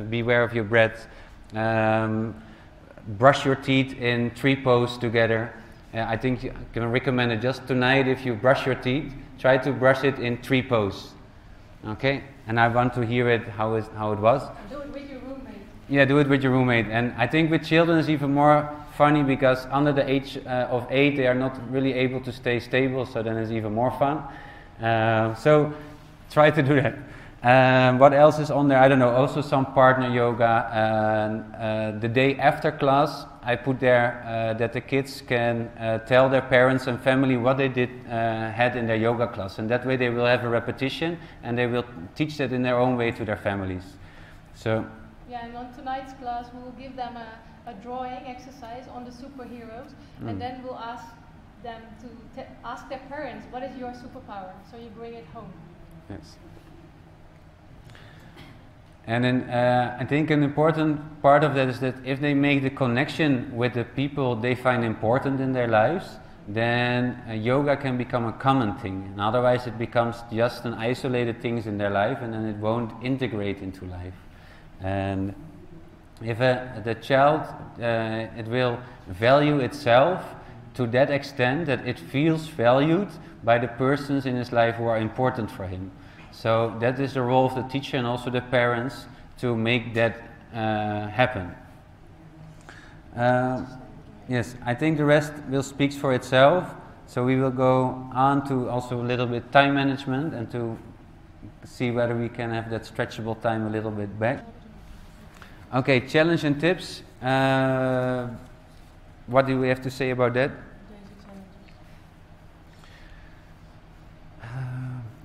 beware of your breath. Brush your teeth in 3 poses together. I think I can recommend it just tonight. If you brush your teeth, try to brush it in 3 poses. Okay? And I want to hear it how it was. Do it with your roommate. Yeah, do it with your roommate. And I think with children it's even more funny because under the age of 8 they are not really able to stay stable, so then it's even more fun. So try to do that. What else is on there? I don't know. Also some partner yoga. The day after class I put there that the kids can tell their parents and family what they had in their yoga class, and that way they will have a repetition and they will teach that in their own way to their families. So yeah, and on tonight's class we will give them a drawing exercise on the superheroes, and then we'll ask them to ask their parents, what is your superpower? So you bring it home. Yes. And then I think an important part of that is that if they make the connection with the people they find important in their lives, then yoga can become a common thing. And otherwise it becomes just an isolated thing in their life, and then it won't integrate into life. And if the child, it will value itself to that extent that it feels valued by the persons in his life who are important for him. So that is the role of the teacher and also the parents to make that happen. Yes, I think the rest will speak for itself. So we will go on to also a little bit time management and to see whether we can have that stretchable time a little bit back. Okay, challenge and tips. What do we have to say about that?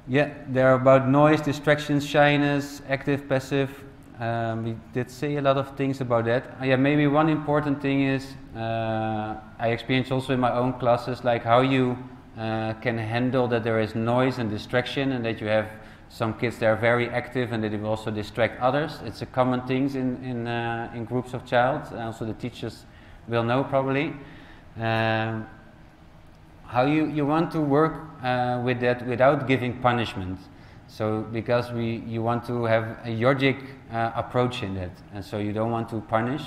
Yeah, they're about noise, distractions, shyness, active, passive. We did say a lot of things about that. Yeah, maybe one important thing is I experienced also in my own classes, like how you can handle that there is noise and distraction, and that you have some kids that are very active and that they will also distract others. It's a common thing in groups of child. Also the teachers will know probably. How you want to work with that without giving punishment. So because you want to have a yogic approach in that, and so you don't want to punish,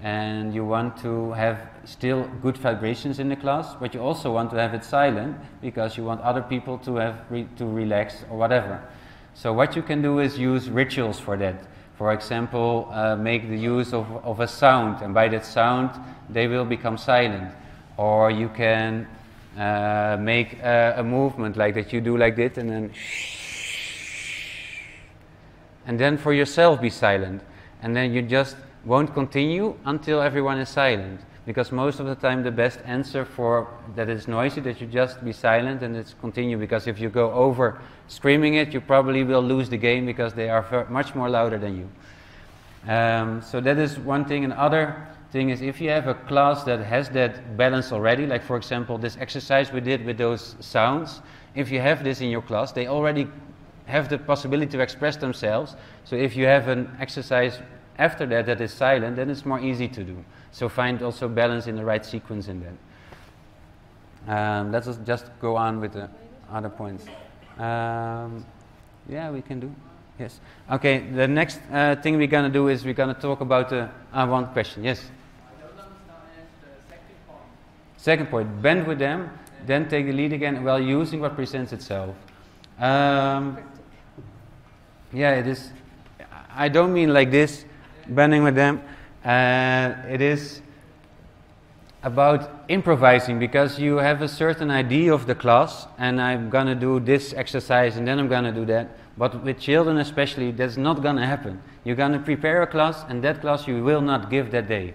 and you want to have still good vibrations in the class, but you also want to have it silent because you want other people to have to relax or whatever. So what you can do is use rituals for that. For example, make the use of a sound, and by that sound they will become silent. Or you can make a movement like that, you do like this and then and then for yourself be silent, and then you just won't continue until everyone is silent, because most of the time the best answer for that is noisy, that you just be silent and it's continue, because if you go over screaming it, you probably will lose the game because they are much more louder than you. So that is one thing. Another thing is, if you have a class that has that balance already, like for example this exercise we did with those sounds, if you have this in your class, they already have the possibility to express themselves. So if you have an exercise after that that is silent, then it's more easy to do. So find also balance in the right sequence in that. Let's just go on with the other points. Yeah, we can do. Yes. Okay, the next thing we're going to do is we're going to talk about the... one question, yes? I don't understand the second point. Second point, bend with them, then take the lead again while using what presents itself. Yeah, it is. I don't mean like this, bending with them. It is about improvising, because you have a certain idea of the class, and I'm going to do this exercise and then I'm going to do that. But with children especially, that's not going to happen. You're going to prepare a class, and that class you will not give that day.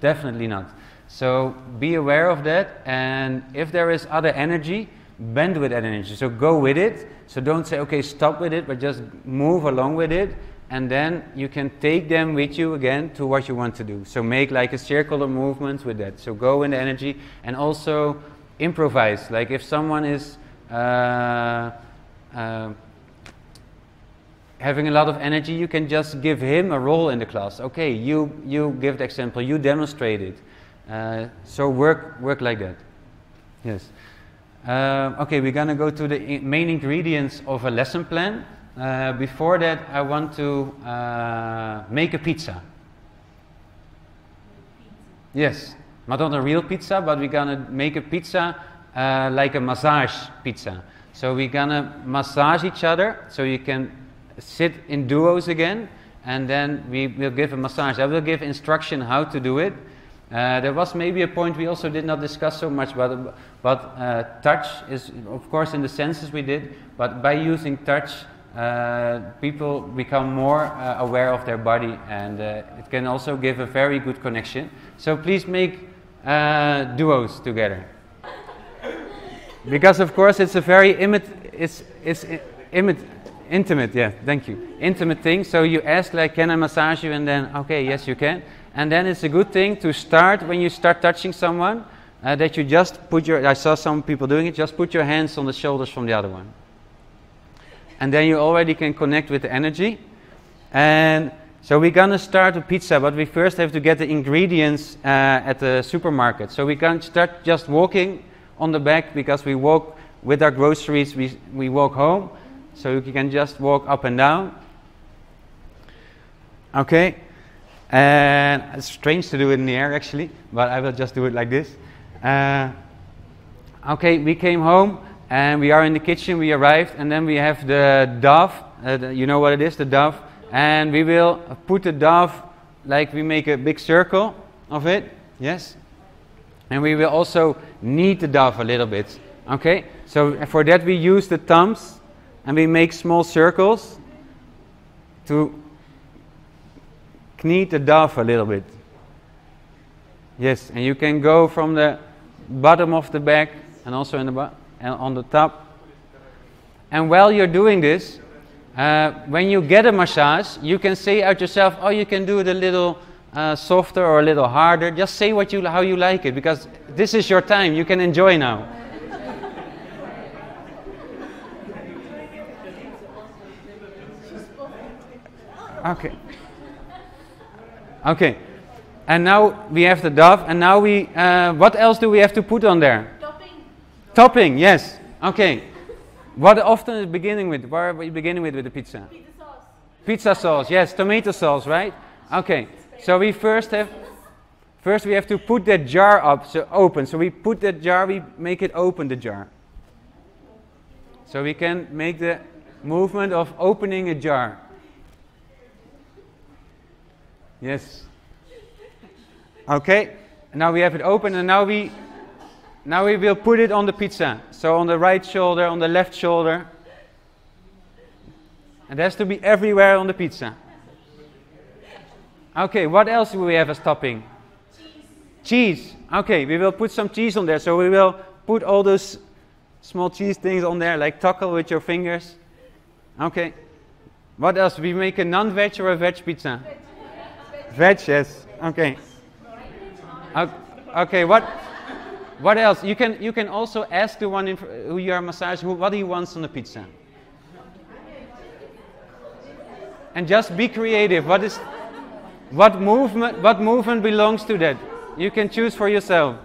Definitely not. So be aware of that, and if there is other energy, bend with that energy. So go with it. So don't say, okay, stop with it, but just move along with it, and then you can take them with you again to what you want to do. So make like a circular movement with that. So go in the energy, and also improvise. Like if someone is having a lot of energy, you can just give him a role in the class. Okay, you give the example, you demonstrate it. So work like that. Yes. Okay, we're going to go to the main ingredients of a lesson plan. Before that, I want to make a pizza. Yes, not on a real pizza, but we're going to make a pizza like a massage pizza. So we're going to massage each other, so you can sit in duos again, and then we will give a massage. I will give instruction how to do it. There was maybe a point we also did not discuss so much, but touch is, of course, in the senses we did, but by using touch, people become more aware of their body, and it can also give a very good connection. So please make duos together, because of course it's a very intimate, yeah, thank you, intimate thing. So you ask like, can I massage you, and then okay, yes you can. And then it's a good thing to start, when you start touching someone, that you just put I saw some people doing it, just put your hands on the shoulders from the other one. And then you already can connect with the energy. And so we're going to start with pizza, but we first have to get the ingredients at the supermarket. So we can start just walking on the back, because we walk with our groceries, we walk home. So you can just walk up and down. Okay. And it's strange to do it in the air actually, but I will just do it like this. Okay, we came home and we are in the kitchen, we arrived, and then we have the dove, you know what it is, the dove, and we will put the dove, like we make a big circle of it, yes? And we will also knead the dough a little bit. Okay, so for that we use the thumbs and we make small circles to knead the dough a little bit. Yes, and you can go from the bottom of the back and also in the and on the top. And while you're doing this, when you get a massage, you can say out yourself, oh, you can do it a little softer or a little harder. Just say how you like it, because this is your time. You can enjoy now. Okay. Okay. And now we have the dough, and now we, what else do we have to put on there? Topping. Topping, yes. Okay. What often is beginning with? What are we beginning with the pizza? Pizza sauce. Pizza sauce, yes, tomato sauce, right? Okay. So we first we have to put that jar up, so open. So we put that jar, we make it open, the jar. So we can make the movement of opening a jar. Yes. Okay. Now we have it open, and now we will put it on the pizza. So on the right shoulder, on the left shoulder. It has to be everywhere on the pizza. Okay, what else do we have as topping? Cheese. Okay, we will put some cheese on there. So we will put all those small cheese things on there, like tackle with your fingers. Okay. What else? We make a non-veg or a veg pizza? Veg, yes. Okay. Okay, what else? You can also ask the one who you are massaging what he wants on the pizza. And just be creative. What movement belongs to that? You can choose for yourself.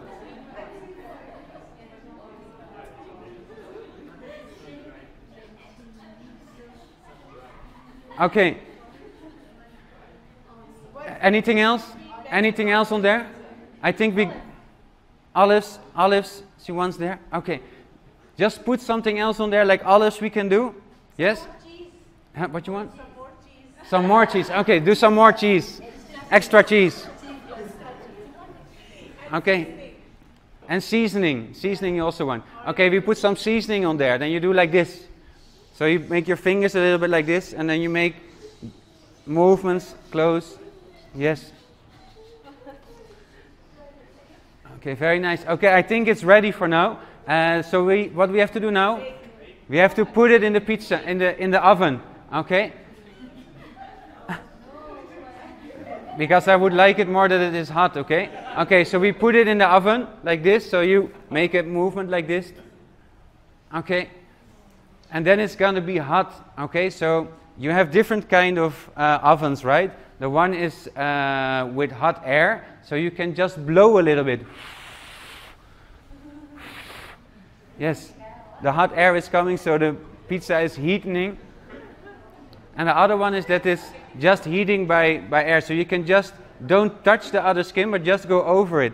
Okay. Anything else? Anything else on there? I think olives, she wants there. Okay. Just put something else on there, like olives we can do. Yes? What you want? Some more cheese. Some more cheese. Okay, do some more cheese. Extra cheese. Okay. And seasoning. Seasoning you also want. Okay, we put some seasoning on there. Then you do like this. So you make your fingers a little bit like this, and then you make movements close. Yes. Okay, very nice. Okay, I think it's ready for now. So what we have to do now? We have to put it in the pizza, in the oven. Okay. Because I would like it more that it is hot. Okay. Okay, so we put it in the oven like this. So you make a movement like this. Okay. And then it's gonna be hot. Okay. So you have different kind of ovens, right? The one is with hot air, so you can just blow a little bit. Yes, the hot air is coming, so the pizza is heating. And the other one is that it's just heating by air, so you can just don't touch the other skin, but just go over it.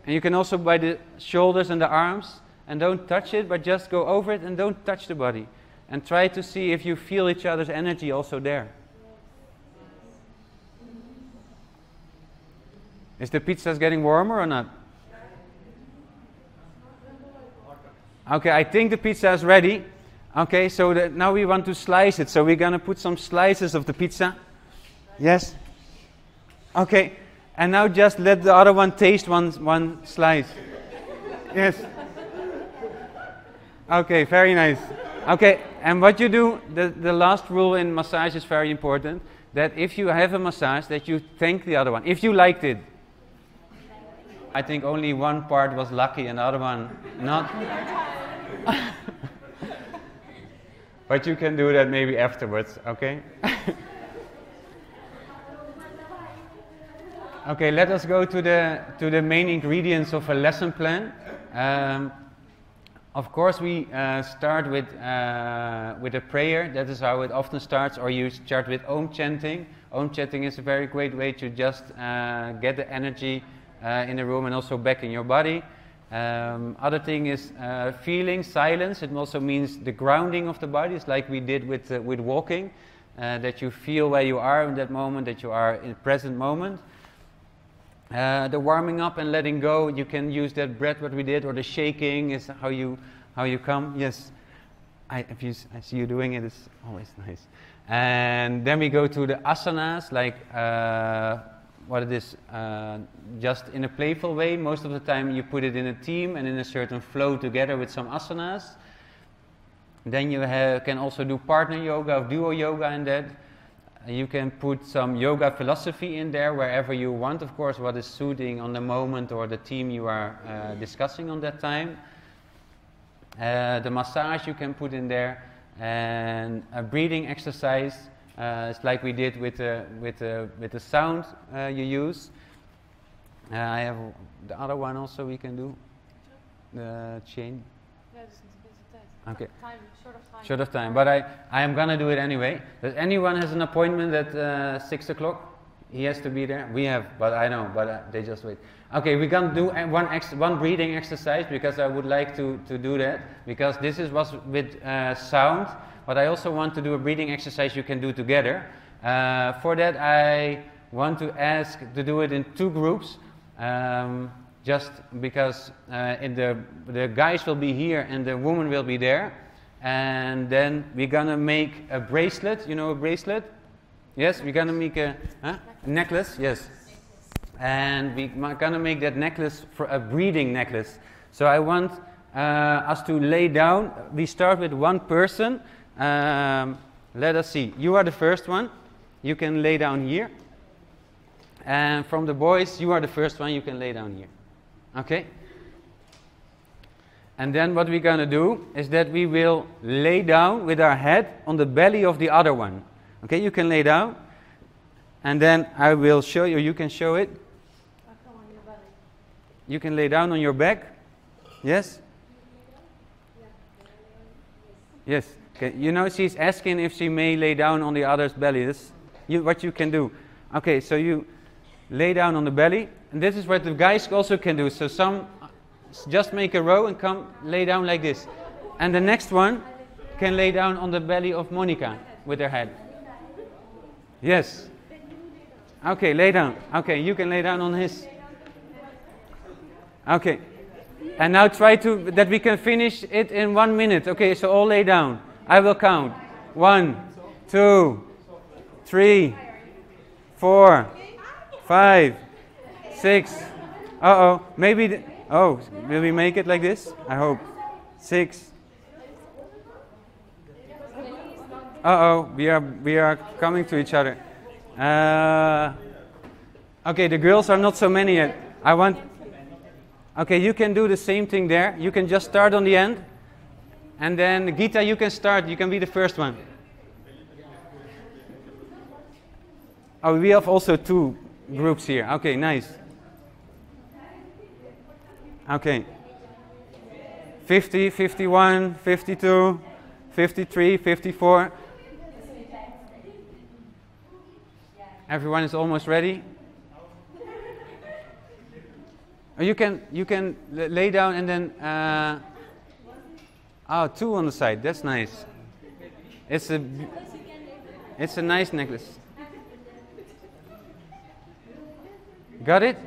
And you can also by the shoulders and the arms, and don't touch it, but just go over it and don't touch the body. And try to see if you feel each other's energy also there. Is the pizza getting warmer or not? Okay, I think the pizza is ready. Okay, so now we want to slice it. So we're going to put some slices of the pizza. Yes? Okay, and now just let the other one taste one slice. Yes. Okay, very nice. Okay, and what you do, the last rule in massage is very important. That if you have a massage, that you thank the other one. If you liked it. I think only one part was lucky and the other one not. But you can do that maybe afterwards, okay? Okay, let us go to the main ingredients of a lesson plan. Of course, we start with a prayer. That is how it often starts, or you start with Om chanting. Om chanting is a very great way to just get the energy in the room and also back in your body. Other thing is feeling silence. It also means the grounding of the body. It's like we did with walking, that you feel where you are in that moment, that you are in the present moment. The warming up and letting go, you can use that breath what we did, or the shaking is how you come. Yes, I see you doing it. It's always nice. And then we go to the asanas, like what it is, just in a playful way. Most of the time you put it in a team and in a certain flow together with some asanas. Then you can also do partner yoga or duo yoga in that. You can put some yoga philosophy in there wherever you want, of course, what is suiting on the moment or the team you are discussing on that time. The massage you can put in there, and a breathing exercise. It's like we did with the sound you use. I have the other one also we can do, the chain. Okay. Short of time, but I am gonna do it anyway. Does anyone has an appointment at 6 o'clock? He has to be there. We have, but I know, but they just wait. Okay, we're gonna do one breathing exercise, because I would like to do that, because this was with sound, but I also want to do a breathing exercise you can do together. For that, I want to ask to do it in 2 groups. Just because the guys will be here and the woman will be there, and then we're gonna make a bracelet. You know a bracelet? Yes, we're gonna make a necklace. Yes, and we're gonna make that necklace for a breathing necklace. So I want us to lay down. We start with one person. Let us see. You are the first one. You can lay down here. And from the boys, you are the first one. You can lay down here. Okay? And then what we're going to do is that we will lay down with our head on the belly of the other one. Okay, you can lay down. And then I will show you. You can show it. I'll come on your belly. You can lay down on your back. Yes? Yes. Okay. You know, she's asking if she may lay down on the other's belly. That's what you can do. Okay, so you lay down on the belly. And this is what the guys also can do. So some just make a row and come lay down like this. And the next one can lay down on the belly of Monica with her head. Yes. Okay, lay down. Okay, you can lay down on his. Okay. And now try that we can finish it in 1 minute. Okay, so all lay down. I will count. 1, 2, 3, 4, 5, 6. Maybe. Will we make it like this? I hope. 6. We are coming to each other. Okay, the girls are not so many yet. Okay, you can do the same thing there. You can just start on the end. And then Gita, you can start. You can be the first one. Oh, we have also 2 groups here. Okay, nice. Okay. 50, 51, 52, 53, 54. Everyone is almost ready? You can lay down and then 2 on the side. That's nice. It's a nice necklace. Got it?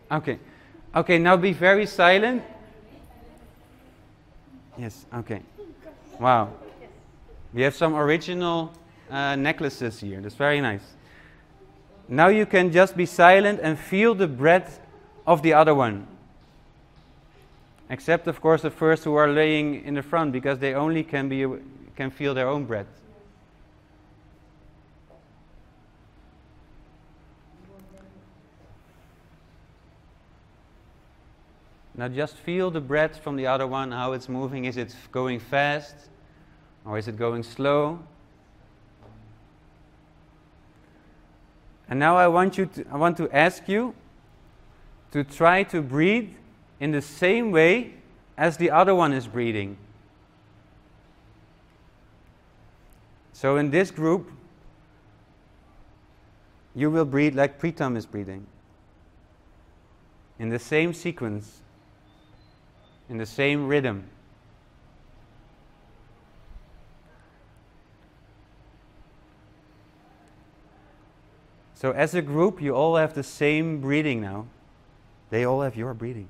Okay. Okay, now be very silent. Yes, okay. Wow. We have some original necklaces here. That's very nice. Now you can just be silent and feel the breath of the other one. Except, of course, the first who are laying in the front, because they only can feel their own breath. Now just feel the breath from the other one, how it's moving. Is it going fast or is it going slow? And now I want to ask you to try to breathe in the same way as the other one is breathing. So in this group, you will breathe like Pritam is breathing. In the same sequence. In the same rhythm. So as a group, you all have the same breathing now. They all have your breathing.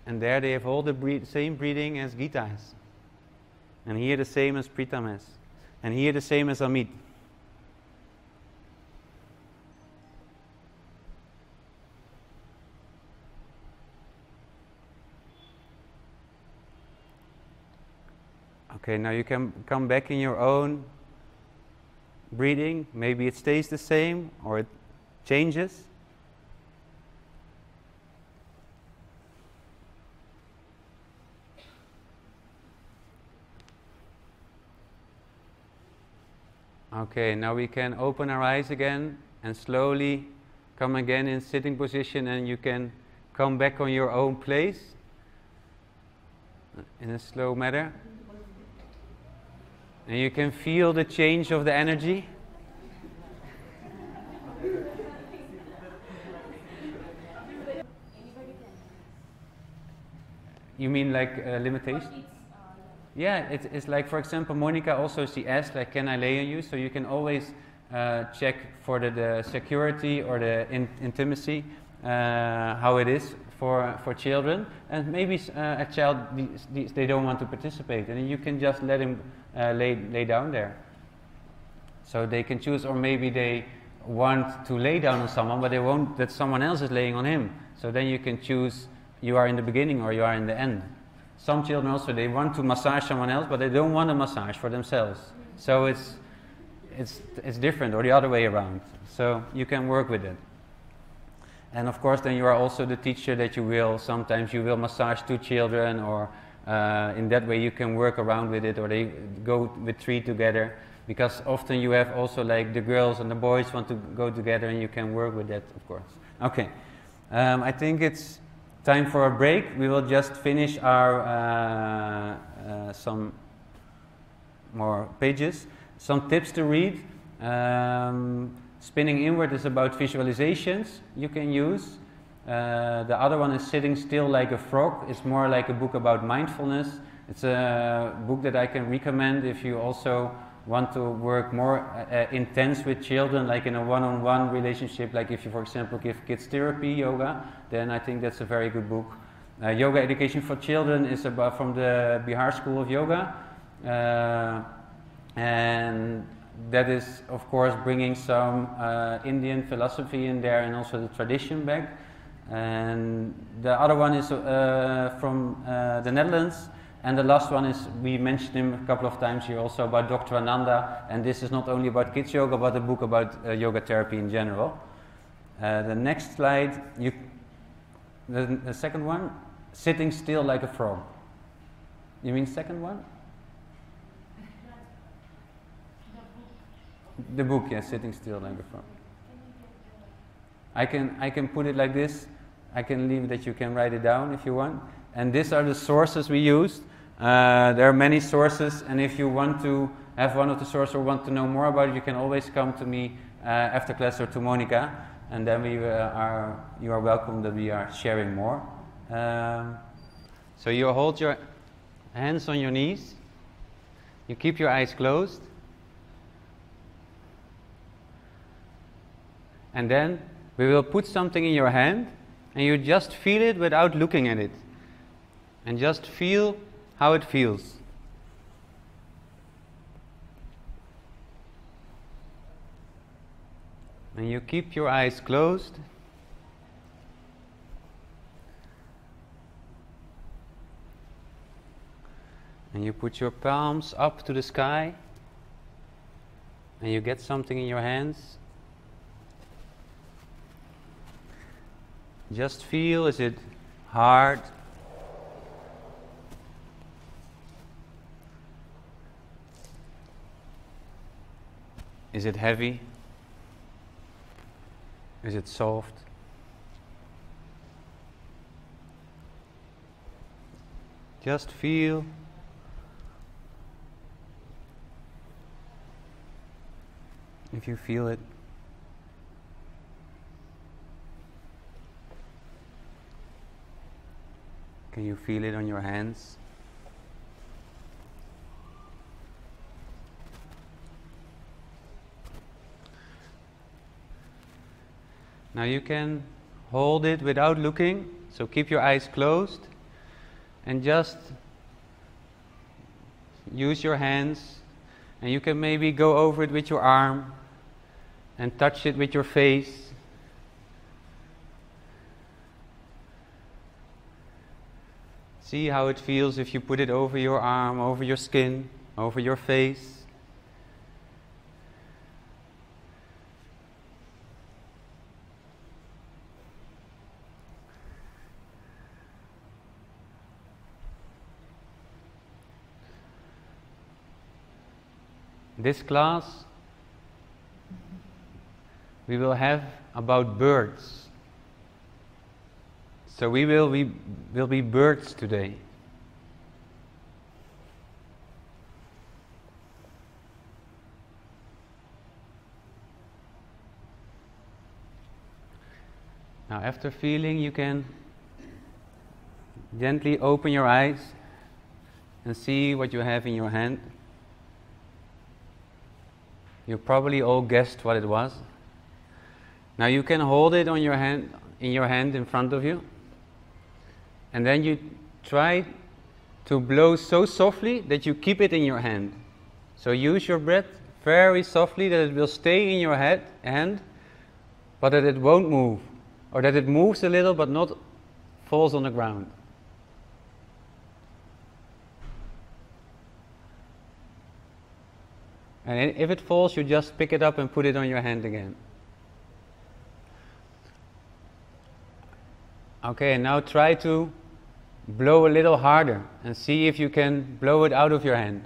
And there they have all the same breathing as Gita has. And here the same as Pritam has. And here the same as Amit. Okay, now you can come back in your own breathing. Maybe it stays the same or it changes. Okay, now we can open our eyes again and slowly come again in sitting position, and you can come back on your own place in a slow manner. And you can feel the change of the energy. You mean like limitation? Yeah, it's like, for example, Monica also, she asked, like, can I lay on you? So you can always check for the security or the intimacy, how it is for children. And maybe a child, they don't want to participate, and you can just let him lay down there. So they can choose, or maybe they want to lay down on someone, but they won't that someone else is laying on him. So then you can choose, you are in the beginning or you are in the end. Some children also, they want to massage someone else, but they don't want a massage for themselves. So it's different, or the other way around. So you can work with it. And of course, then you are also the teacher that sometimes you will massage two children, or in that way you can work around with it, or they go with three together. Because often you have also like the girls and the boys want to go together, and you can work with that, of course. Okay, I think it's time for a break. We will just finish our some more pages. Some tips to read. Spinning Inward is about visualizations you can use. The other one is Sitting Still Like a Frog. It's more like a book about mindfulness. It's a book that I can recommend if you also want to work more intense with children, like in a one-on-one relationship, like if you, for example, give kids therapy, yoga, then I think that's a very good book. Yoga Education for Children is about from the Bihar School of Yoga, and that is, of course, bringing some Indian philosophy in there and also the tradition back. And the other one is from the Netherlands. And the last one is, we mentioned him a couple of times here also, about Dr. Ananda, and this is not only about kids yoga, but a book about yoga therapy in general. The next slide, the second one, Sitting Still Like a Frog. You mean second one? The book, yes, Sitting Still Like a Frog. I can put it like this. I can leave it that you can write it down if you want. And these are the sources we used. There are many sources, and if you want to have one of the sources or want to know more about it, you can always come to me after class or to Monica, and then you are welcome that we are sharing more. So you hold your hands on your knees, you keep your eyes closed, and then we will put something in your hand, and you just feel it without looking at it. And just feel how it feels. And you keep your eyes closed. And you put your palms up to the sky. And you get something in your hands. Just feel, is it hard? Is it heavy? Is it soft? Just feel. If you feel it. Can you feel it on your hands? Now you can hold it without looking, so keep your eyes closed and just use your hands, and you can maybe go over it with your arm and touch it with your face. See how it feels if you put it over your arm, over your skin, over your face. This class we will have about birds. So we will be birds today. Now after feeling, you can gently open your eyes and see what you have in your hand. You probably all guessed what it was. Now you can hold it on your hand, in front of you, and then you try to blow so softly that you keep it in your hand. So use your breath very softly that it will stay in your hand, but that it won't move, or that it moves a little but not falls on the ground. And if it falls, you just pick it up and put it on your hand again. Okay, and now try to blow a little harder and see if you can blow it out of your hand.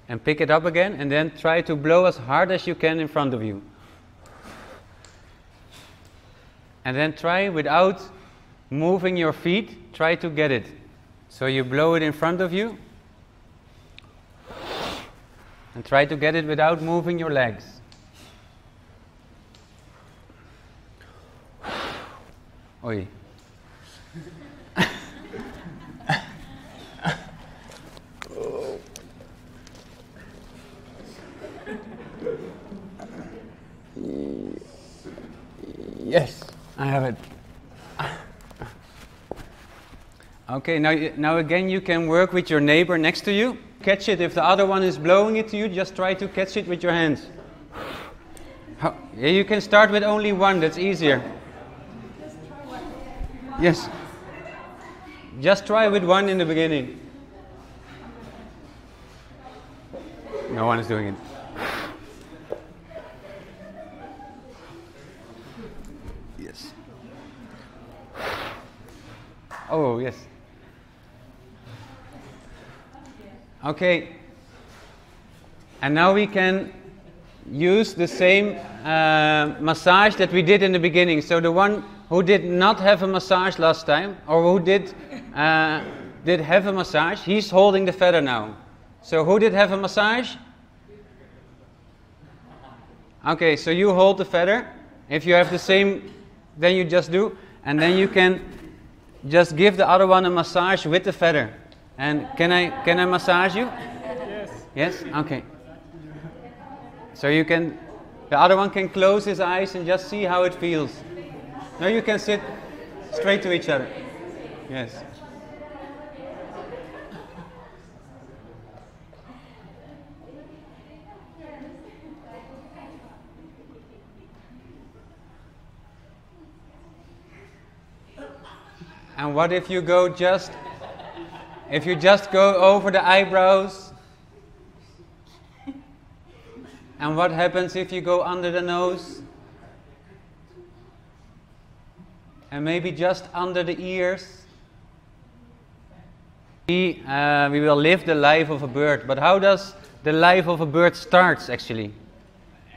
And pick it up again, and then try to blow as hard as you can in front of you. And then try, without moving your feet, try to get it. So you blow it in front of you, and try to get it without moving your legs. Oi. Yes, I have it. Okay, now again you can work with your neighbor next to you. Catch it. If the other one is blowing it to you, just try to catch it with your hands. Yeah, you can start with only one, that's easier. Yes. Just try with one in the beginning. No one is doing it. Yes. Oh, yes. Okay. And now we can use the same massage that we did in the beginning. So the one who did not have a massage last time, or who did have a massage, he's holding the feather now. So who did have a massage? Okay, so you hold the feather. If you have the same, then you just do. And then you can just give the other one a massage with the feather. And can I massage you? Yes. Yes? Okay. So you can, the other one can close his eyes and just see how it feels. Now you can sit straight to each other. Yes. And what if you just go over the eyebrows? And what happens if you go under the nose? And maybe just under the ears? We will live the life of a bird. But how does the life of a bird starts actually?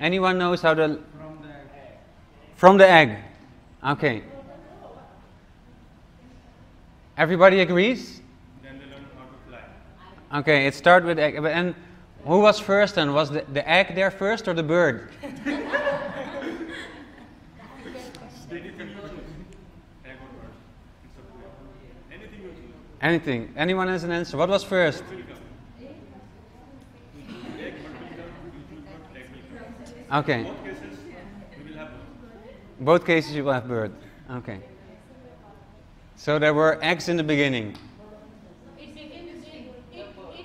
Anyone knows how the... From the egg. From the egg. Okay. Everybody agrees? Then they learn how to fly. Okay, it starts with egg. And who was first then? Was the egg there first or the bird? They didn't choose. Egg or bird. It's up to you. Anything you choose. Anything. Anyone has an answer? What was first? Egg, but you choose what egg. Okay. Both cases, we will have both. Both cases you will have bird. Okay. So there were eggs in the beginning. It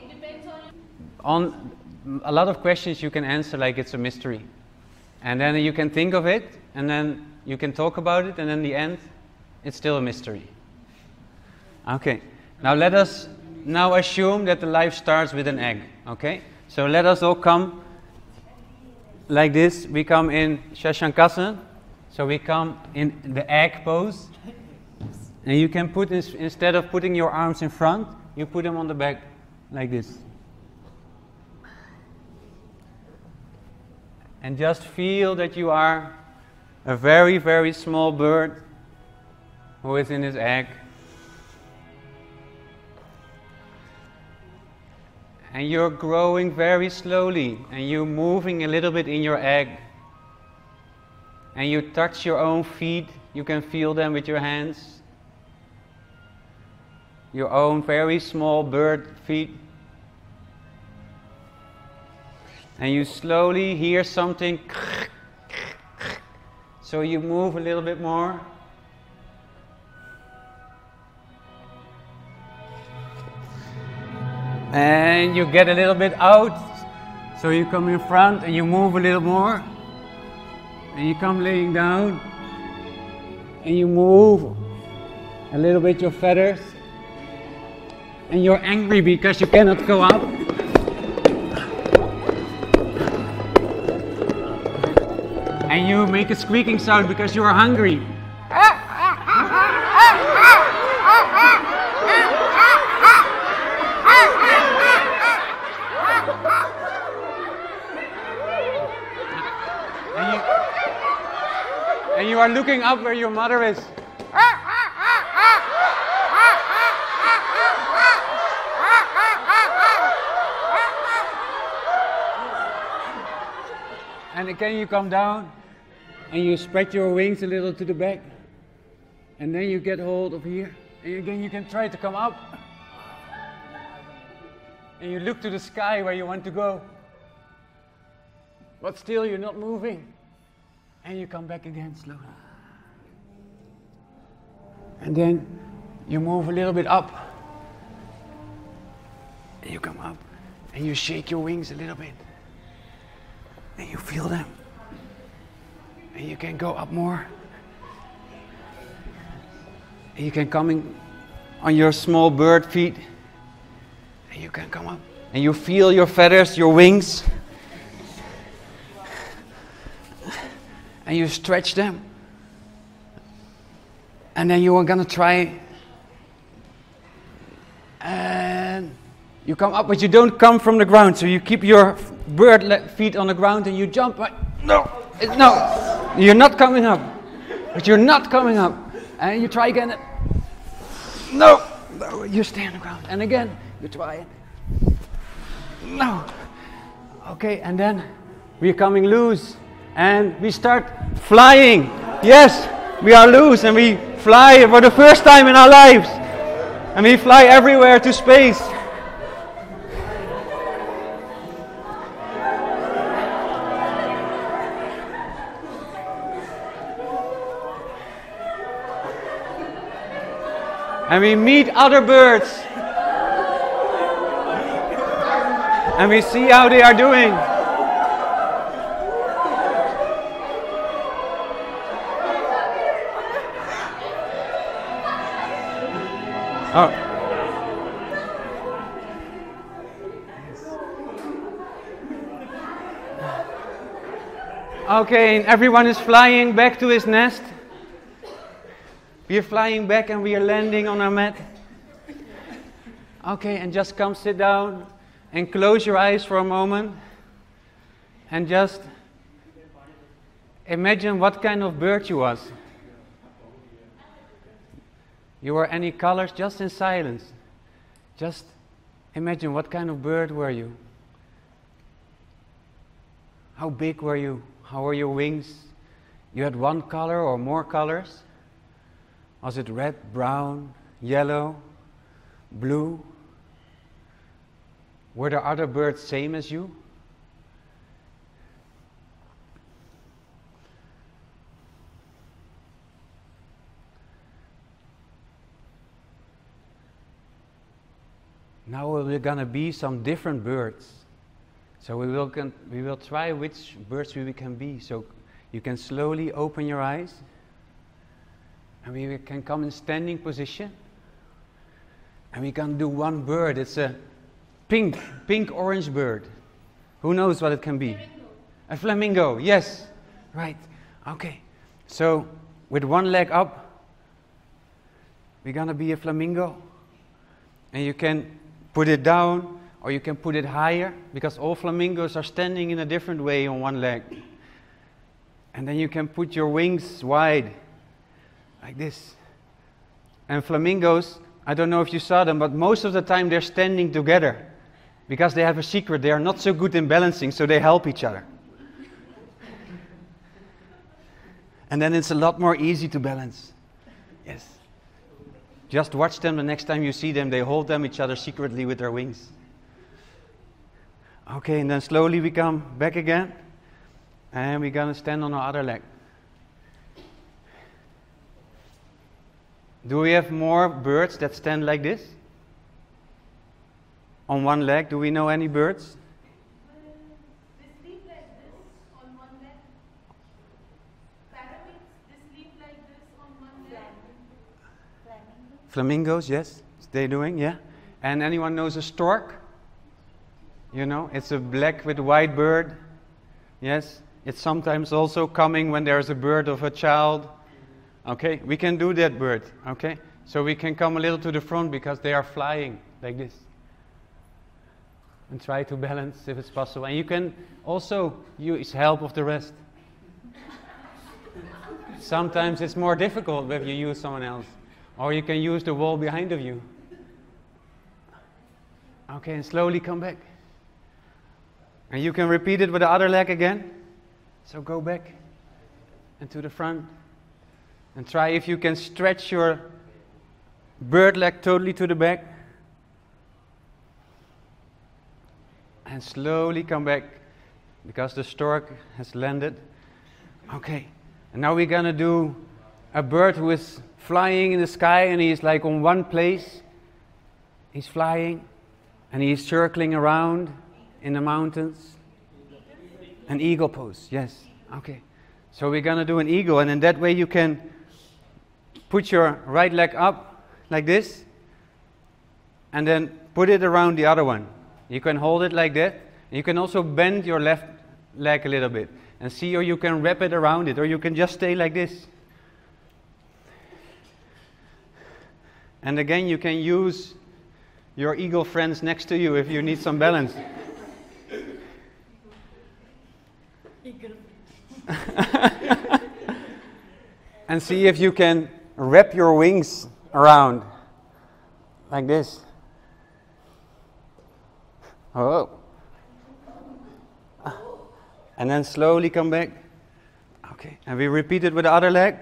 depends on On a lot of questions you can answer like it's a mystery. And then you can think of it, and then you can talk about it, and in the end, it's still a mystery. Okay. Now let us now assume that the life starts with an egg. Okay? So let us all come like this. We come in Shashankasana. So we come in the egg pose. And you can put this, instead of putting your arms in front, you put them on the back like this. And just feel that you are a very, very small bird who is in his egg. And you're growing very slowly, and you're moving a little bit in your egg. And you touch your own feet, you can feel them with your hands. Your own very small bird feet. And you slowly hear something. So you move a little bit more. And you get a little bit out. So you come in front and you move a little more. And you come laying down. And you move a little bit your feathers. And you're angry because you cannot go up. And you make a squeaking sound because you are hungry. And you are looking up where your mother is. And again you come down and you spread your wings a little to the back. And then you get hold of here. And again you can try to come up. And you look to the sky where you want to go. But still you're not moving. And you come back again slowly. And then you move a little bit up. And you come up. And you shake your wings a little bit. And you feel them. And you can go up more. And you can come in on your small bird feet. And you can come up. And you feel your feathers, your wings. And you stretch them. And then you are going to try. And you come up, but you don't come from the ground. So you keep your bird feet on the ground and you jump. No, you're not coming up. But you're not coming up. And you try again. No, you stay on the ground. And again, you try it. No. Okay, and then we're coming loose. And we start flying. Yes, we are loose and we fly for the first time in our lives. And we fly everywhere to space. And we meet other birds. And we see how they are doing. Oh. Okay, and everyone is flying back to his nest. We are flying back and we are landing on our mat. Okay, and just come sit down and close your eyes for a moment. And just imagine what kind of bird you was. You were any colors, just in silence. Just imagine what kind of bird were you? How big were you? How were your wings? You had one color or more colors? Was it red, brown, yellow, blue? Were there other birds same as you? Now we're gonna be some different birds. So we will try which birds we can be. So you can slowly open your eyes, and we can come in standing position. And we can do one bird. It's a pink orange bird. Who knows what it can be? Flamingo. A flamingo, yes. Right. Okay. So with one leg up, we're gonna be a flamingo. And you can put it down or you can put it higher, because all flamingos are standing in a different way on one leg. And then you can put your wings wide, like this. And flamingos, I don't know if you saw them, but most of the time they're standing together, because they have a secret. They are not so good in balancing, so they help each other. And then it's a lot more easy to balance. Yes. Just watch them the next time you see them. They hold them each other secretly with their wings. Okay, and then slowly we come back again. And we're going to stand on our other leg. Do we have more birds that stand like this? On one leg? Do we know any birds? They sleep like this on one leg. Parrots, they sleep like this on one leg. Flamingos, yes. They're doing, yeah. And anyone knows a stork? You know, it's a black with white bird. Yes. It's sometimes also coming when there's a birth of a child. Okay, we can do that bird. Okay, so we can come a little to the front because they are flying like this. And try to balance if it's possible. And you can also use help of the rest. Sometimes it's more difficult if you use someone else. Or you can use the wall behind of you. Okay, and slowly come back. And you can repeat it with the other leg again. So go back and to the front. And try if you can stretch your bird leg totally to the back. And slowly come back, because the stork has landed. Okay, and now we're gonna do a bird who is flying in the sky, and he's like on one place. He's flying and he's circling around in the mountains. An eagle pose, yes. Okay, so we're gonna do an eagle, and in that way you can put your right leg up like this and then put it around the other one. You can hold it like that. You can also bend your left leg a little bit and see, or you can wrap it around it, or you can just stay like this. And again, you can use your eagle friends next to you if you need some balance. And see if you can wrap your wings around like this. Oh. And then slowly come back. Okay, and we repeat it with the other leg.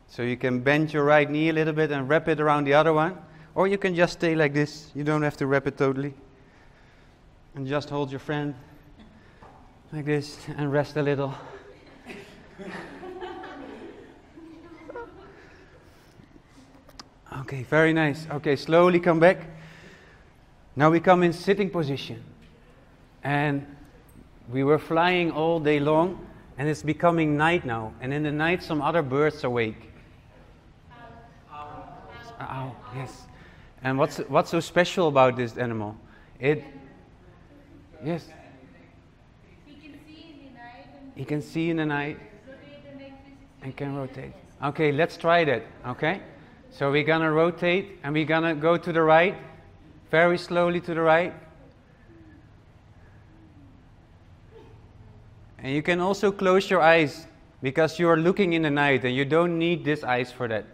So you can bend your right knee a little bit and wrap it around the other one. Or you can just stay like this. You don't have to wrap it totally. And just hold your friend like this and rest a little. Okay, very nice. Okay, slowly come back. Now we come in sitting position. And we were flying all day long, and it's becoming night now. And in the night some other birds awake. Owl, yes. And what's so special about this animal? Yes. He can see in the night and can rotate. Okay, let's try that. Okay, so we're gonna rotate and we're gonna go to the right, very slowly to the right. And you can also close your eyes because you are looking in the night and you don't need these eyes for that.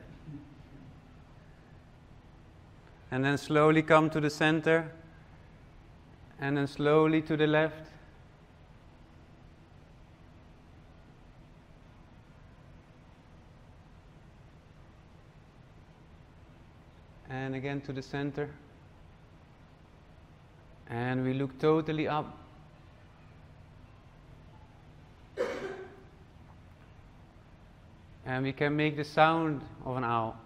And then slowly come to the center and then slowly to the left. And again to the center. And we look totally up. And we can make the sound of an owl.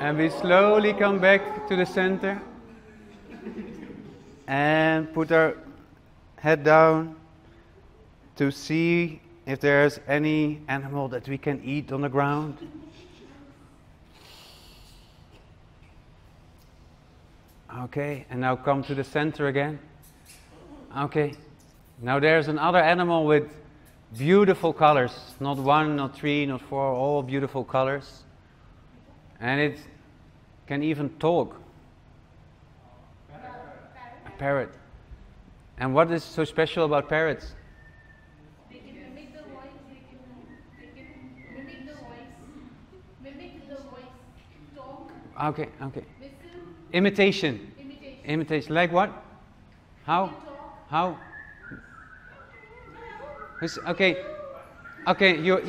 And we slowly come back to the center. And put our head down to see if there's any animal that we can eat on the ground. Okay, and now come to the center again. Okay, now there's another animal with beautiful colors. Not one, not three, not four, all beautiful colors. And it can even talk. A parrot. And what is so special about parrots? They can mimic the voice, they can mimic the voice, talk, Okay, okay. whistle, Imitation. Imitation. Like what? How? How? Okay. Okay, you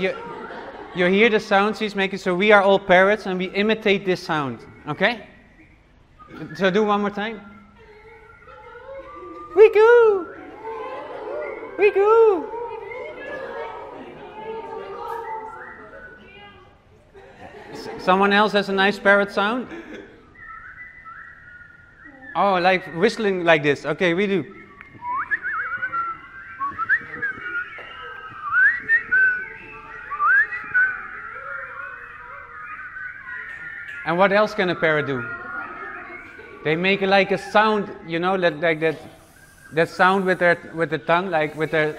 hear the sounds he's making, so we are all parrots and we imitate this sound. Okay? So do one more time. We go! We go! Someone else has a nice parrot sound? Oh, like whistling like this. Okay, we do. And what else can a parrot do? They make like a sound, you know, like that sound with the tongue, like with their.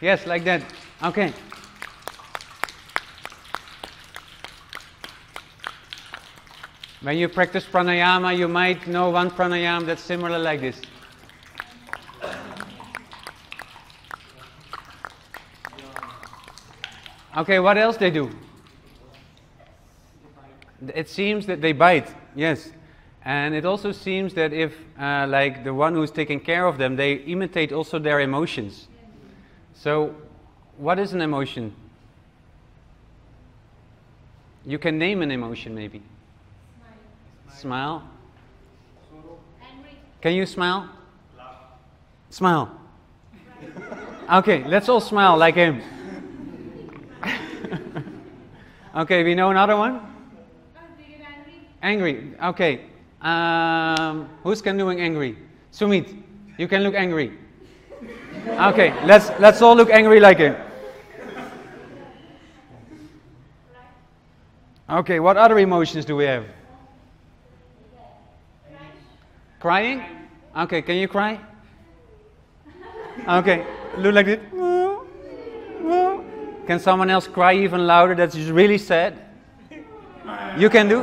Yes, like that. Okay. When you practice pranayama, you might know one pranayama that's similar like this. Okay, what else they do? It seems that they bite, yes. And it also seems that if, like the one who's taking care of them, they imitate also their emotions. So, what is an emotion? You can name an emotion maybe. Smile. angry, Can you smile? Smile. Okay, let's all smile like him. Okay, we know another one? they get angry, Angry. Okay. Who's can doing angry? Sumit, you can look angry. Okay, let's all look angry like him. Okay, what other emotions do we have? Crying? Okay, can you cry? Okay, look like this. Can someone else cry even louder? That's just really sad. You can do?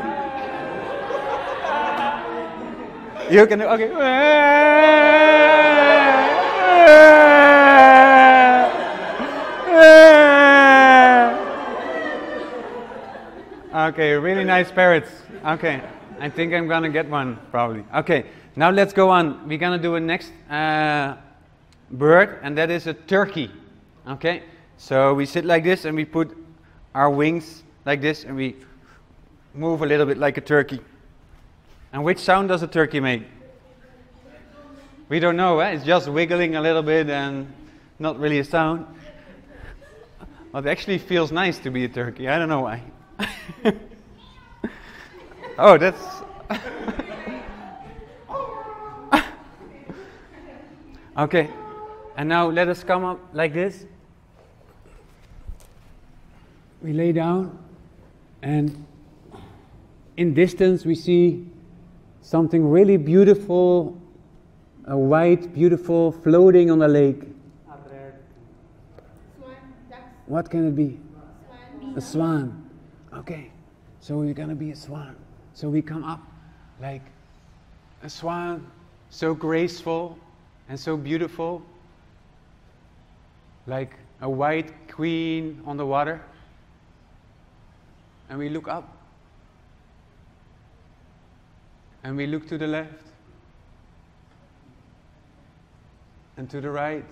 You can do? Okay. Okay, really nice parrots. Okay, I think I'm gonna get one probably. Okay, now let's go on. We're gonna do a next bird, and that is a turkey. Okay, so we sit like this and we put our wings like this and we move a little bit like a turkey. And which sound does a turkey make? We don't know, eh? It's just wiggling a little bit and not really a sound. Well, it actually feels nice to be a turkey. I don't know why. Oh, that's... Okay, and now let us come up like this. We lay down, and in distance we see something really beautiful, a white, beautiful, floating on the lake. swan, ducks, What can it be? swan, A swan. Okay, so we're gonna be a swan. So we come up like a swan, so graceful and so beautiful, like a white queen on the water. And we look up. And we look to the left and to the right.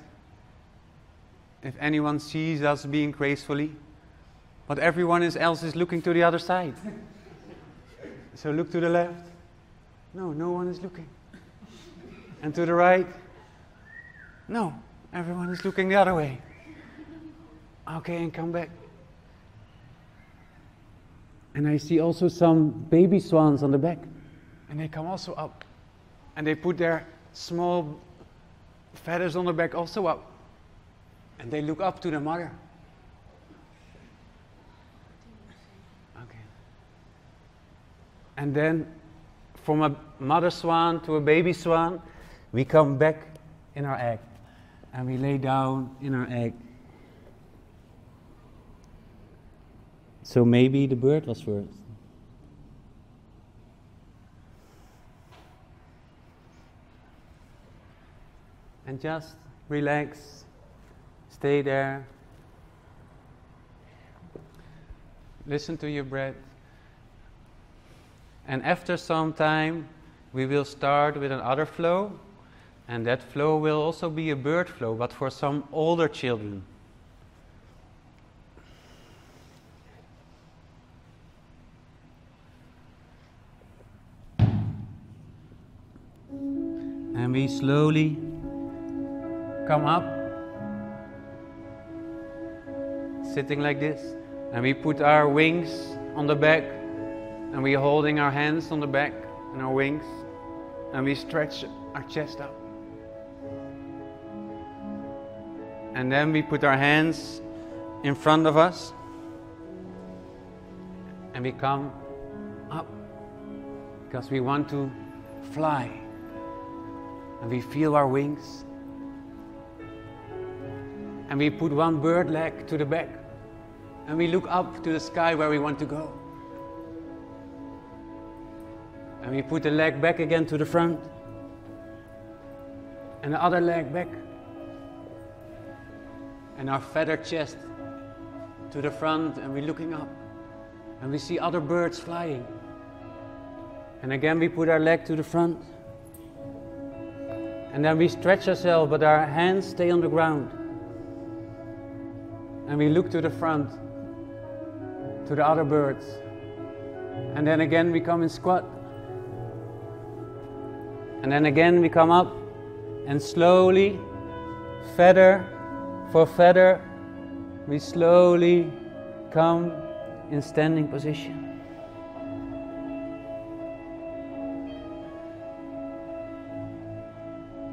If anyone sees us being gracefully, but everyone else is looking to the other side. So look to the left. No one is looking. And to the right. No, everyone is looking the other way. Okay, and come back. And I see also some baby swans on the back. And they come also up. And they put their small feathers on the back also up. And they look up to the mother. Okay. And then from a mother swan to a baby swan, we come back in our egg. And we lay down in our egg. So maybe the bird was first. And just relax, stay there. Listen to your breath. And after some time, we will start with another flow. And that flow will also be a bird flow, but for some older children. And we slowly come up, sitting like this, and we put our wings on the back, and we're holding our hands on the back and our wings, and we stretch our chest up. And then we put our hands in front of us, and we come up, because we want to fly, and we feel our wings. And we put one bird leg to the back. And we look up to the sky where we want to go. And we put the leg back again to the front. And the other leg back. And our feathered chest to the front, and we're looking up. And we see other birds flying. And again we put our leg to the front. And then we stretch ourselves, but our hands stay on the ground. And we look to the front, to the other birds. And then again we come in squat. And then again we come up, and slowly, feather for feather, we slowly come in standing position.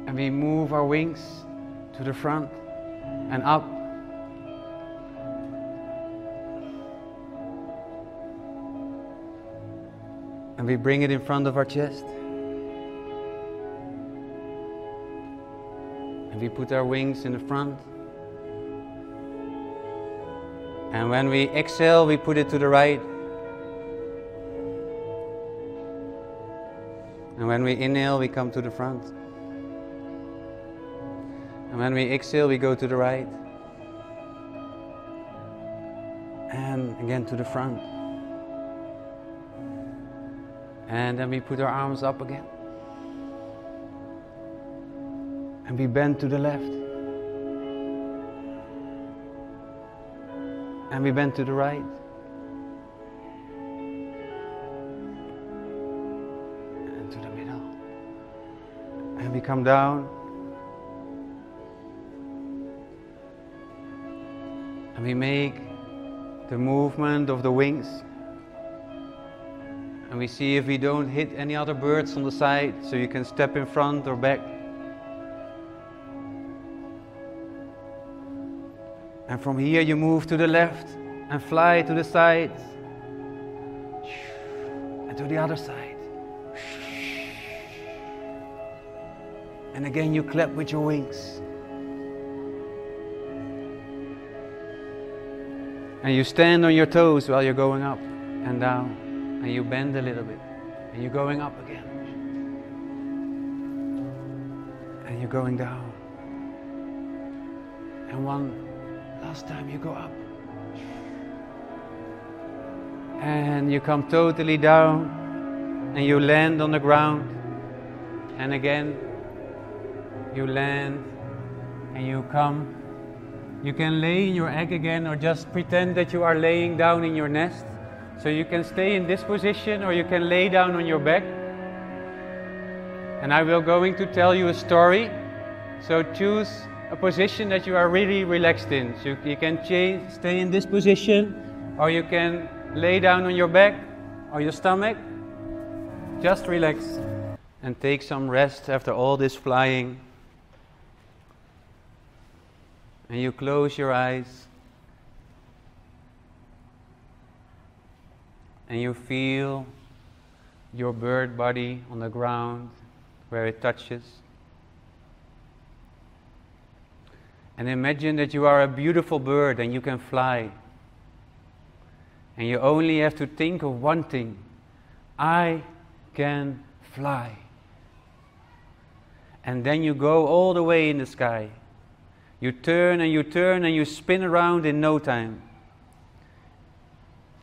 And we move our wings to the front and up. And we bring it in front of our chest. And we put our wings in the front. And when we exhale, we put it to the right. And when we inhale, we come to the front. And when we exhale, we go to the right. And again to the front. And then we put our arms up again. And we bend to the left. And we bend to the right. And to the middle. And we come down. And we make the movement of the wings. And we see if we don't hit any other birds on the side, so you can step in front or back. And from here you move to the left and fly to the side. And to the other side. And again you clap with your wings. And you stand on your toes while you're going up and down. And you bend a little bit, and you're going up again, and you're going down, and one last time you go up, and you come totally down, and you land on the ground, and again you land, and you come. You can lay in your egg again, or just pretend that you are laying down in your nest. So you can stay in this position, or you can lay down on your back. And I will going to tell you a story. So choose a position that you are really relaxed in. So you can stay in this position, or you can lay down on your back or your stomach. Just relax and take some rest after all this flying. And you close your eyes. And you feel your bird body on the ground where it touches. And imagine that you are a beautiful bird and you can fly. And you only have to think of one thing. I can fly. And then you go all the way in the sky. You turn and you spin around in no time.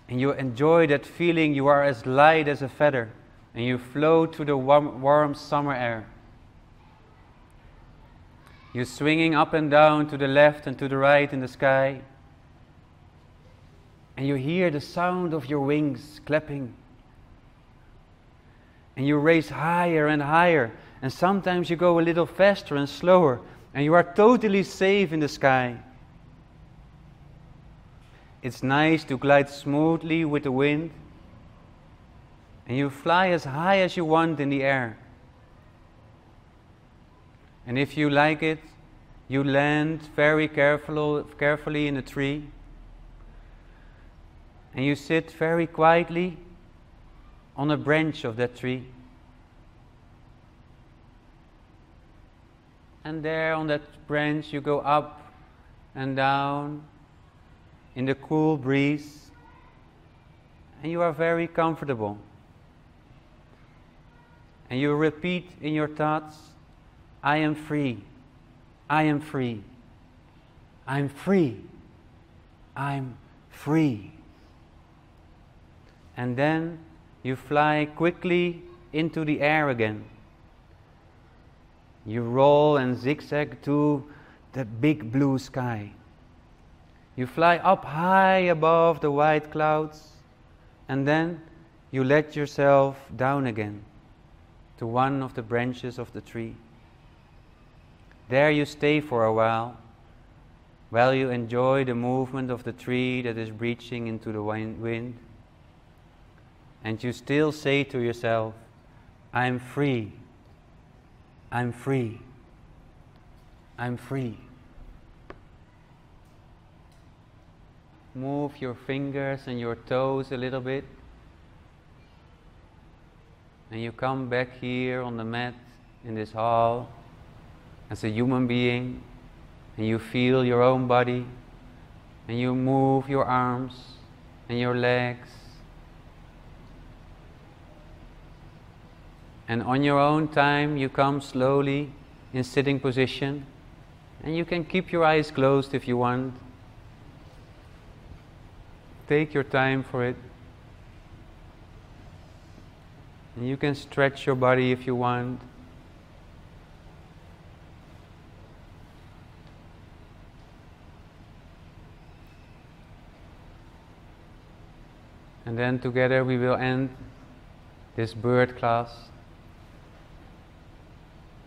And you enjoy that feeling you are as light as a feather. And you float through the warm summer air. You're swinging up and down to the left and to the right in the sky. And you hear the sound of your wings clapping. And you race higher and higher. And sometimes you go a little faster and slower. And you are totally safe in the sky. It's nice to glide smoothly with the wind. And you fly as high as you want in the air. And if you like it, you land very carefully in a tree. And you sit very quietly on a branch of that tree. And there on that branch you go up and down in the cool breeze. And you are very comfortable. And you repeat in your thoughts, I am free. I am free. I'm free. I'm free. And then you fly quickly into the air again. You roll and zigzag to that big blue sky. You fly up high above the white clouds, and then you let yourself down again to one of the branches of the tree. There you stay for a while you enjoy the movement of the tree that is reaching into the wind. And you still say to yourself, I'm free. I'm free. I'm free. Move your fingers and your toes a little bit. And you come back here on the mat in this hall as a human being. And you feel your own body. And you move your arms and your legs. And on your own time, you come slowly in sitting position. And you can keep your eyes closed if you want. Take your time for it. And you can stretch your body if you want. And then together we will end this bird class.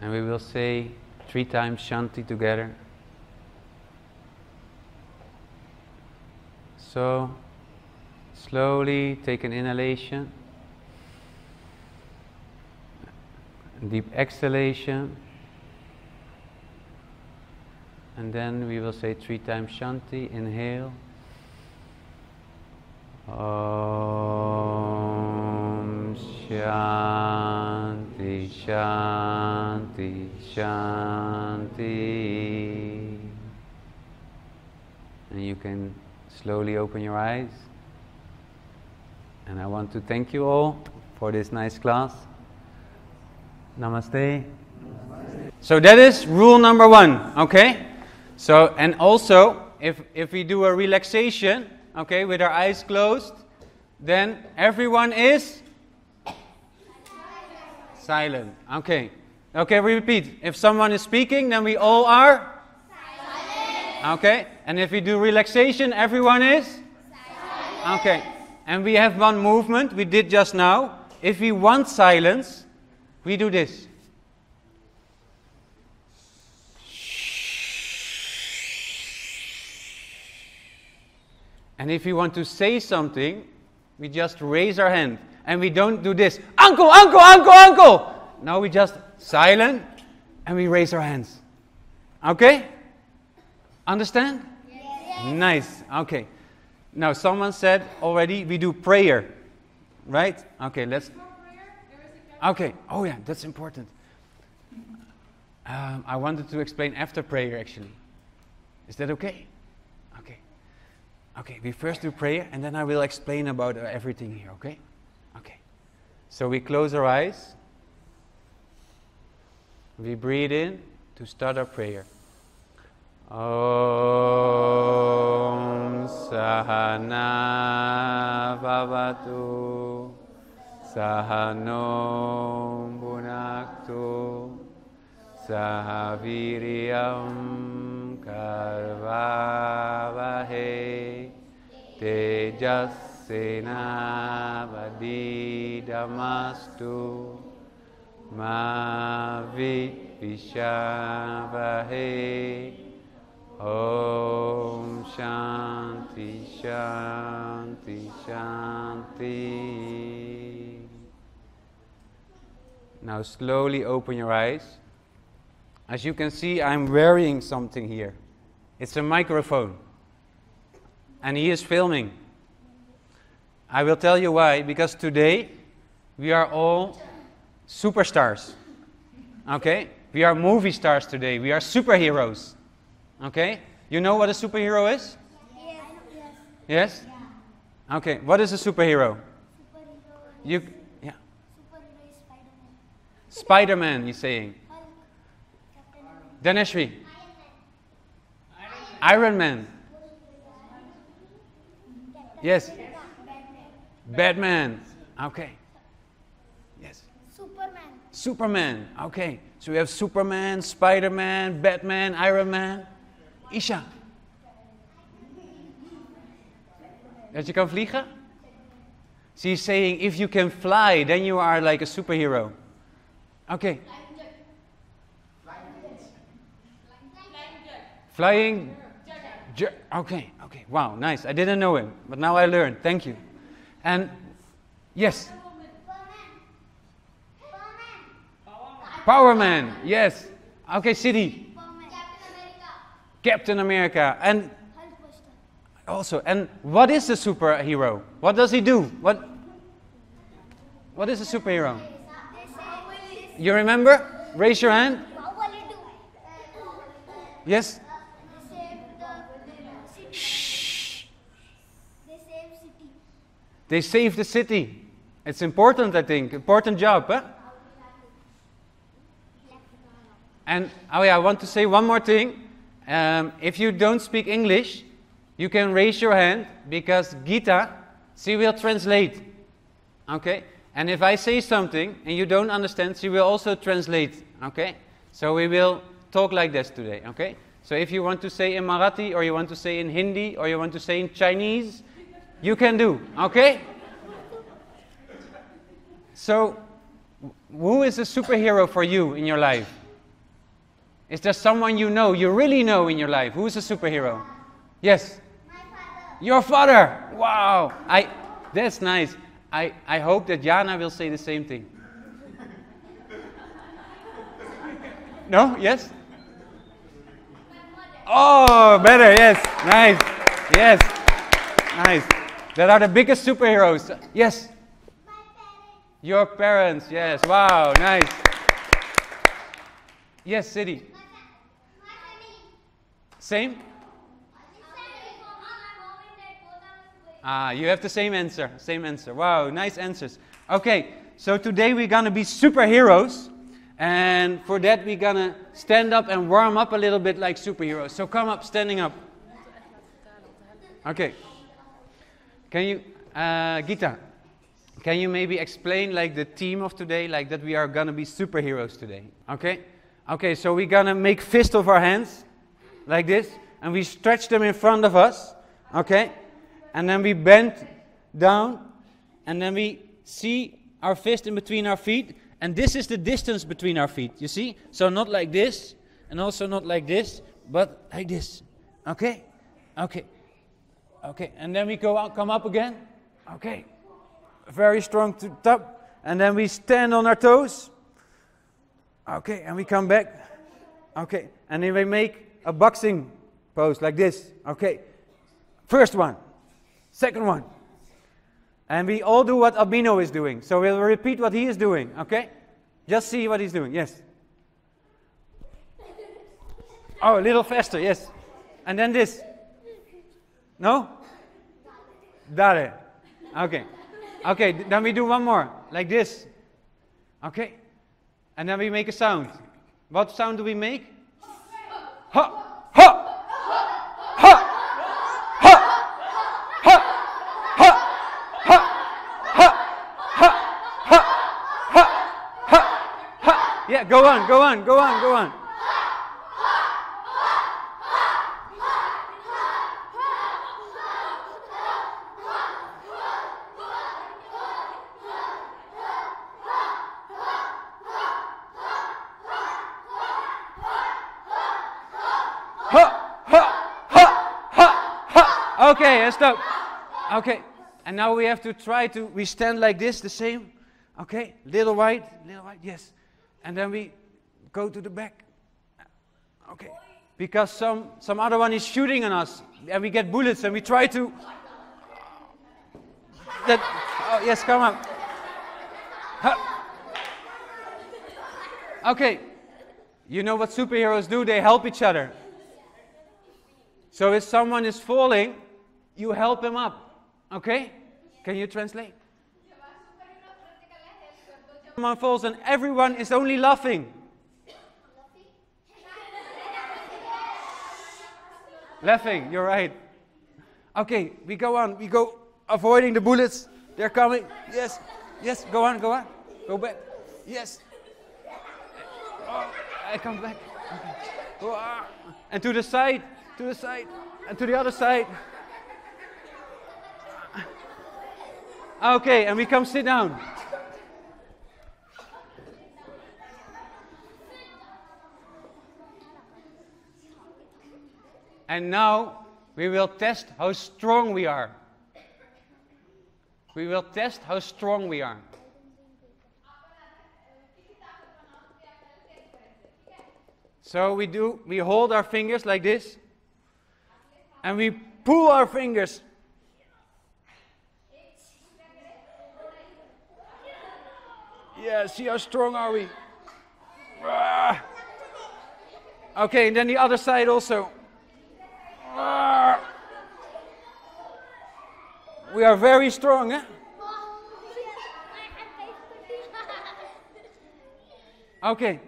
And we will say 3 times Shanti together. So, slowly take an inhalation, a deep exhalation, and then we will say 3 times Shanti. Inhale. Om Shanti Shanti Shanti. And you can slowly open your eyes. And I want to thank you all for this nice class. Namaste. So that is rule number 1, okay? So, and also, if we do a relaxation, okay, with our eyes closed, then everyone is silent. Okay. Okay, we repeat. If someone is speaking, then we all are silent. Okay. And if we do relaxation, everyone is silent. Okay. And we have one movement we did just now. If we want silence, we do this. And if you want to say something, We just raise our hand. And we don't do this. Uncle, uncle, uncle, uncle. No, we just silent and we raise our hands. Okay? Understand? Yes. Nice. Okay. Now, someone said already we do prayer. Right? Okay, let's... Okay. Oh, yeah, that's important. I wanted to explain after prayer, actually. Is that okay? Okay. Okay, we first do prayer, and then I will explain about everything here, okay? Okay. So we close our eyes. We breathe in to start our prayer. Om Sahana Bhavatu Sahano Bhunaktu Sahaviriyam Karvavahe Tejasena Vadidamastu Ma Vishavavahe Om Shanti Shanti Shanti. Now slowly open your eyes. As you can see, I'm wearing something here. It's a microphone. And he is filming. I will tell you why. Because today, we are all superstars. Okay? We are movie stars today. We are superheroes. Okay? You know what a superhero is? Yes. Yes? Yeah. Okay. What is a superhero? Yeah. Superhero is Spider-Man. Spider-Man, you're saying. Hulk. Captain America. Daneshri. Iron Man. Yes. Batman. Okay. Yes. Superman. Okay. So we have Superman, Spider-Man, Batman, Iron Man. Isha. Dat je kan vliegen? She's saying if you can fly, then you are like a superhero. Okay. Flying. Okay. Wow, nice. I didn't know him, but now I learned. Thank you. And yes. Power Man. Yes. Okay, City. Captain America. And also, and what is a superhero? What does he do? What is a superhero? You remember? Raise your hand. Yes? Shh. They save the city. It's important, I think. Important job, huh? And, oh yeah, I want to say one more thing. If you don't speak English, you can raise your hand, because Gita, she will translate. Okay? And if I say something and you don't understand, she will also translate. Okay? So we will talk like this today. Okay? So if you want to say in Marathi, or you want to say in Hindi, or you want to say in Chinese, you can do. Okay? So, who is a superhero for you in your life? Is there someone you know, you really know in your life? Who is a superhero? Yes? My father. Your father! Wow! That's nice. I hope that Jana will say the same thing. No? Yes? Oh, better, yes. Nice. Yes. Nice. That are the biggest superheroes. Yes? My parents. Your parents, yes. Wow, nice. Yes, City. My family. Same? You have the same answer. Same answer. Wow, nice answers. Okay, so today we're gonna be superheroes. And for that we're gonna stand up and warm up a little bit like superheroes. So come up, standing up. Okay. Can you, Gita, can you maybe explain like the theme of today, like that we are gonna be superheroes today? Okay? Okay, so we're gonna make fist of our hands, like this, and we stretch them in front of us, okay? And then we bend down, and then we see our fist in between our feet, and this is the distance between our feet, you see? So not like this, and also not like this, but like this, okay? Okay. Okay, and then we go out, come up again, okay? very strong to top, and then we stand on our toes. Okay, and we come back. Okay, and then we make a boxing pose like this. Okay, first one, second one. And we all do what Albino is doing. So we'll repeat what he is doing, okay? Just see what he's doing, yes. Oh, a little faster, yes. And then this. No? Dale. Okay. Okay, then we do one more, like this. Okay? And then we make a sound. What sound do we make? Ha! Ha! Ha! Yeah, go on, go on, go on, go on. Ha, ha, ha, ha, ha. Okay, and stop. Okay, and now we have to try to, we stand like this, the same. Okay, little white, yes. And then we go to the back. Okay. Because some other one is shooting on us. And we get bullets and we try to... Oh, yes, come on. Okay. You know what superheroes do? They help each other. So if someone is falling, you help him up. Okay? Can you translate? Someone falls and everyone is only laughing. Laughing, you're right. Okay, we go on. We go avoiding the bullets. They're coming. Yes, yes, go on, go on. Go back. Yes. Oh, I come back. Okay. Oh, and to the side, and to the other side. Okay, and we come sit down. And now we will test how strong we are. We will test how strong we are. So we hold our fingers like this. And we pull our fingers. Yeah, see how strong are we? Okay, and then the other side also. We are very strong, eh? Okay.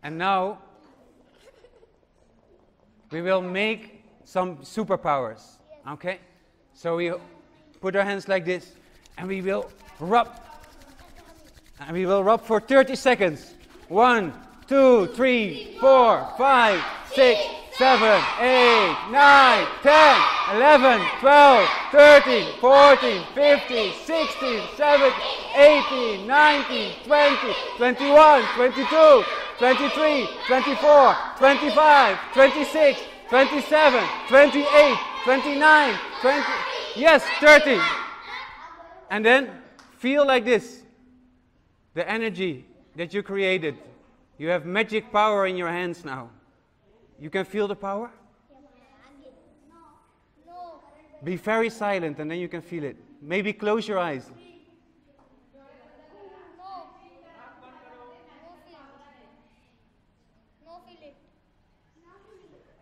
And now we will make some superpowers, okay? So we put our hands like this and we will rub. And we will rub for 30 seconds. 1, 2, 3, 4, 5, 6, 7, 8, 9, 10, 11, 12, 13, 14, 15, 16, 17, 18, 19, 20, 21, 22, 23, 24, 25, 26, 27, 28, 29, 20, yes, 30. And then feel like this. The energy that you created. You have magic power in your hands now. You can feel the power? Be very silent and then you can feel it. Maybe close your eyes.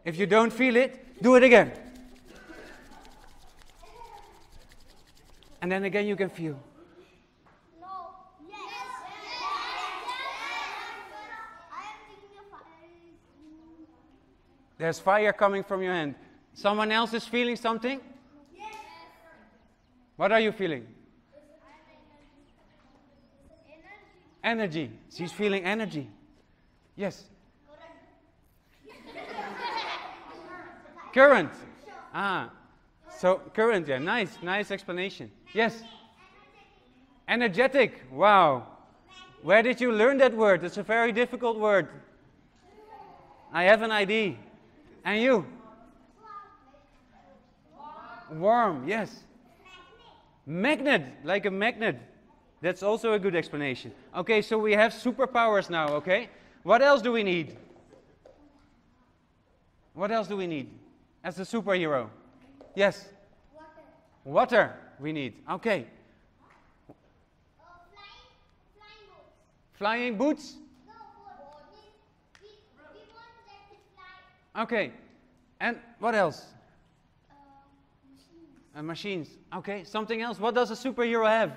If you don't feel it, do it again. And then again you can feel. There's fire coming from your hand. Someone else is feeling something? Yes. What are you feeling? Energy. She's feeling energy. Yes. Current. Ah. So current, yeah. Nice explanation. Yes. Energetic. Wow. Where did you learn that word? It's a very difficult word. I have an idea. And you? Worm, yes. Magnet, like a magnet. That's also a good explanation. Okay, so we have superpowers now, okay? What else do we need? What else do we need as a superhero? Yes? Water we need. Okay. Flying boots? No, we want that to fly. Okay. And what else? Machines. Okay, something else. What does a superhero have?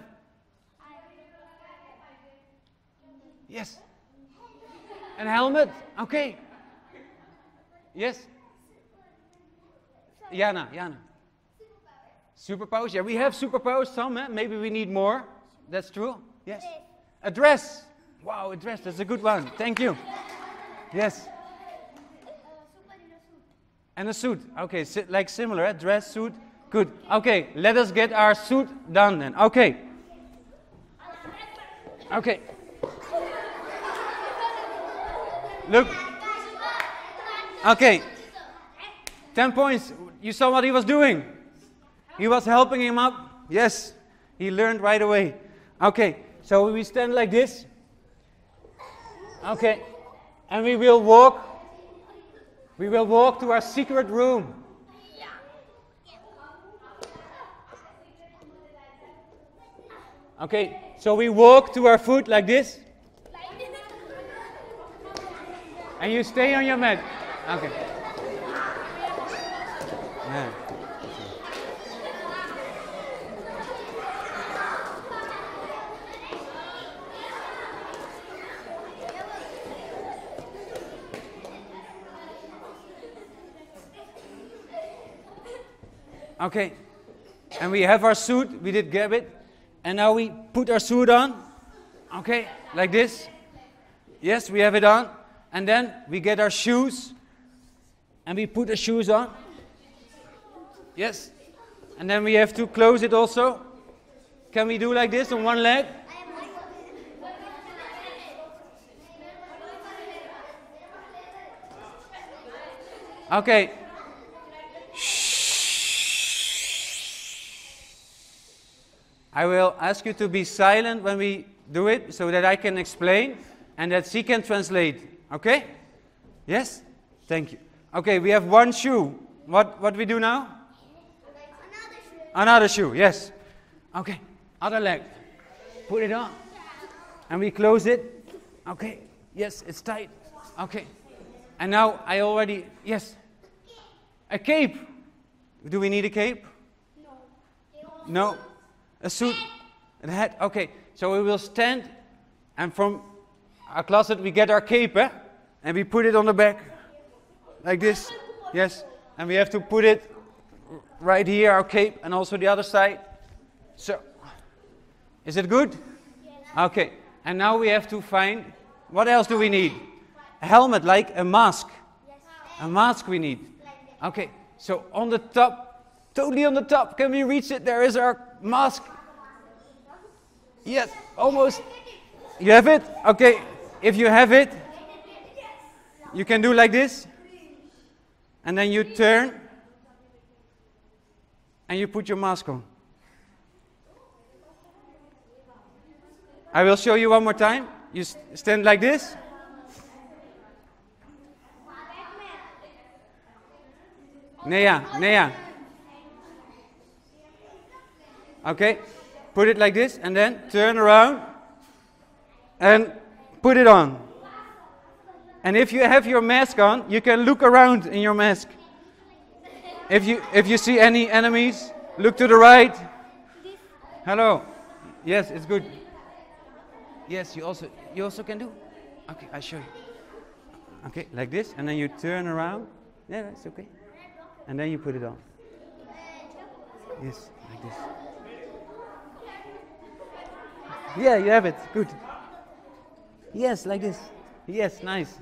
Yes. An helmet. Okay. Yes. Jana. Superpowers. Yeah, we have superpowers. Some. Maybe we need more. That's true. Yes. A dress. Wow, a dress. That's a good one. Thank you. Yes. And a suit. Okay, like similar. Dress, suit. Good. Okay, let us get our suit done then. Okay. Okay. Look. Okay. 10 points. You saw what he was doing. He was helping him up. Yes. He learned right away. Okay. So we stand like this. Okay. And we will walk. We will walk to our secret room. Okay. So we walk to our foot like this. And you stay on your mat. Okay. Yeah. Okay. And we have our suit. We did grab it. And now we put our suit on. Okay. Like this. Yes, we have it on. And then we get our shoes. And we put the shoes on. Yes. And then we have to close it also. Can we do like this on one leg? Okay. I will ask you to be silent when we do it so that I can explain and that she can translate. Okay? Yes? Thank you. Okay, we have one shoe. What we do now? Another shoe, yes. Okay, other leg. Put it on. And we close it. Okay, yes, it's tight. Okay. And now I already, yes. A cape. Do we need a cape? No. A suit. A hat. Okay, so we will stand and from our closet we get our cape, and we put it on the back. Like this. Yes. And we have to put it right here, our cape, and also the other side. So, is it good? Okay. And now we have to find, what else do we need? A helmet, like a mask. A mask we need. Okay. So on the top, totally on the top, can we reach it? There is our mask. Yes, almost. You have it? Okay. If you have it, you can do like this. And then you turn. And you put your mask on. I will show you one more time. You stand like this. Nea. Okay. Put it like this and then turn around and put it on. And if you have your mask on, you can look around in your mask. If you see any enemies, look to the right. Hello. Yes, it's good. Yes, you also can do. Okay, I'll show you. Okay, like this, and then you turn around. Yeah, that's okay. And then you put it on. Yes, like this. Yeah, you have it. Good. Yes, like this. Yes, nice.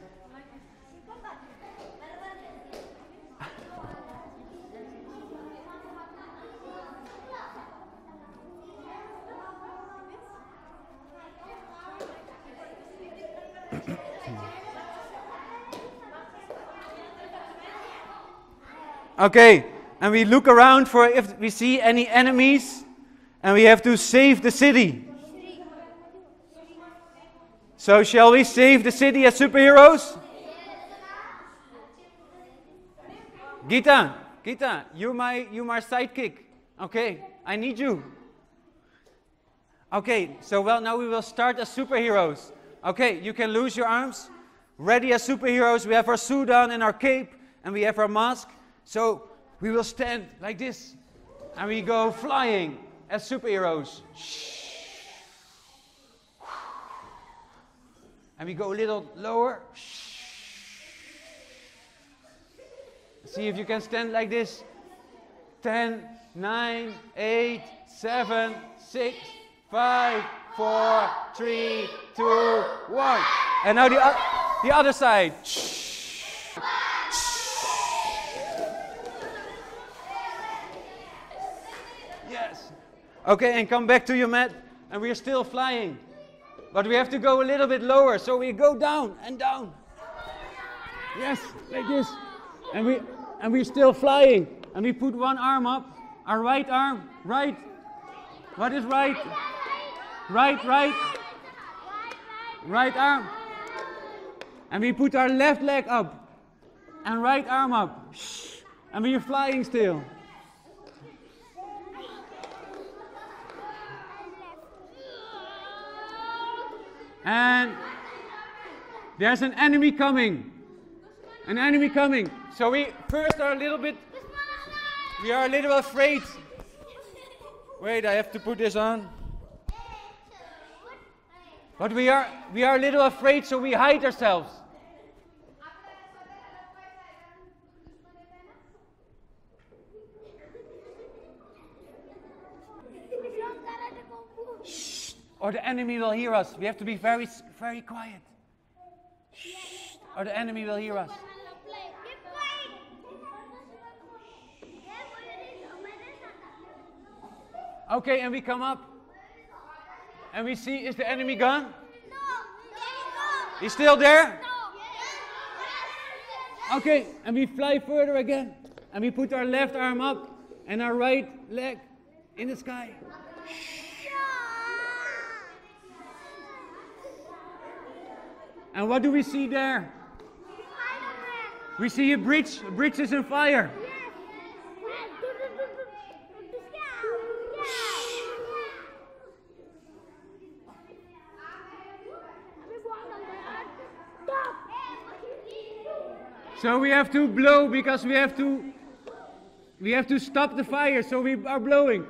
Okay, and we look around for if we see any enemies, and we have to save the city. So shall we save the city as superheroes? Gita, you're my sidekick. Okay, I need you. Okay, so now we will start as superheroes. Okay, you can loose your arms. Ready as superheroes. We have our suit on and our cape, and we have our mask. So we will stand like this, and we go flying as superheroes. And we go a little lower. See if you can stand like this. 10, 9, 8, 7, 6, 5, 4, 3, 2, 1. And now the other side. Yes. Okay, and come back to your mat. And we are still flying. But we have to go a little bit lower. So we go down and down. Yes, like this. And we're still flying. And we put one arm up. Our right arm. Right. What is right? Right. Right arm. And we put our left leg up. And right arm up. And we're flying still. And there's an enemy coming. An enemy coming. So we first are a little bit, we are a little afraid. Wait, I have to put this on. But we are a little afraid, so we hide ourselves. Shh, or the enemy will hear us. We have to be very, very quiet. Shh, or the enemy will hear us. Okay, and we come up. And we see, is the enemy gone? He's still there? Okay, and we fly further again. And we put our left arm up and our right leg in the sky. And what do we see there? We see a bridge. A bridge is on fire. So we have to blow because we have to stop the fire, so we are blowing.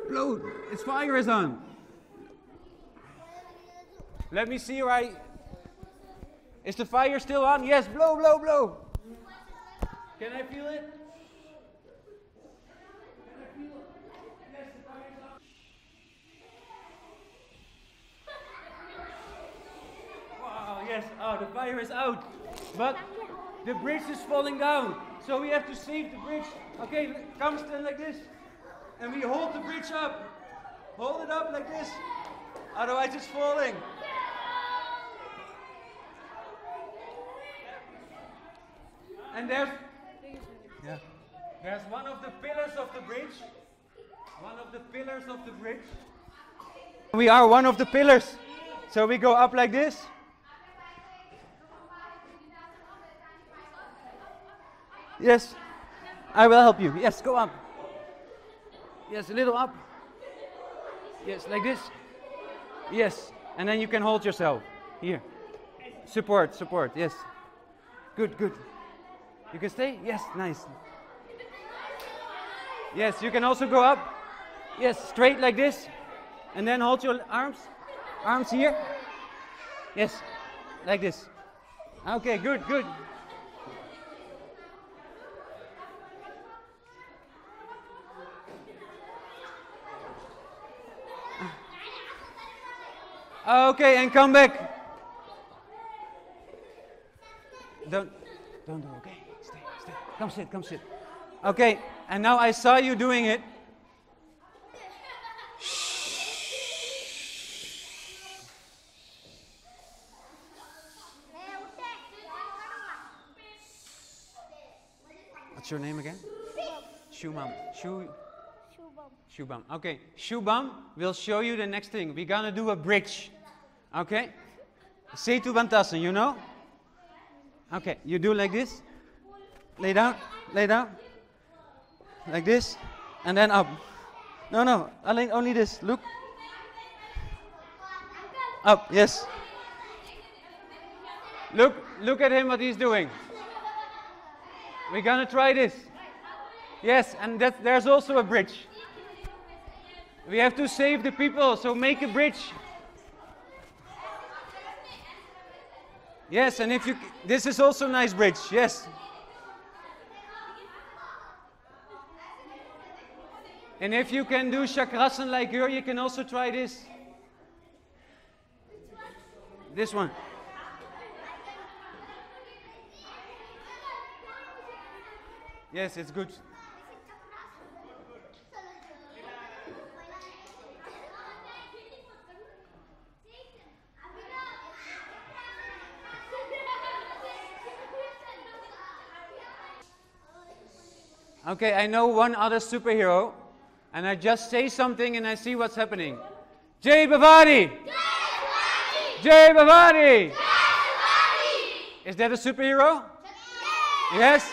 Blow, its fire is on. Let me see is the fire still on? Yes, blow, blow, blow. Can I feel it? Yes, oh, the fire is out, but the bridge is falling down, so we have to save the bridge. Okay, come stand like this, and we hold the bridge up. Hold it up like this, otherwise it's falling. And there's one of the pillars of the bridge. One of the pillars of the bridge. We are one of the pillars, so we go up like this. Yes, I will help you. Yes, go up. Yes, a little up. Yes, like this. Yes, and then you can hold yourself. Here. Support, yes. Good. You can stay? Yes, nice. Yes, you can also go up. Yes, straight like this. And then hold your arms. Arms here. Yes, like this. Okay, good. Okay, and come back. Don't do, okay? Stay. Come sit. Okay, and now I saw you doing it. What's your name again? Shubham. Shubham. Okay, Shubham will show you the next thing. We're gonna do a bridge. Okay? Setu Bantasan, you know? Okay, you do like this. Lay down. Like this. And then up. No, only this. Look. Up, yes. Look at him, what he's doing. We're gonna try this. Yes, and there's also a bridge. We have to save the people, so make a bridge. Yes, and this is also a nice bridge, yes. And if you can do chakrasana like her, you can also try this. This one. Yes, it's good. Okay, I know one other superhero, and I just say something and I see what's happening. Jai Bhavani! Jai Bhavani! Is that a superhero? Yes?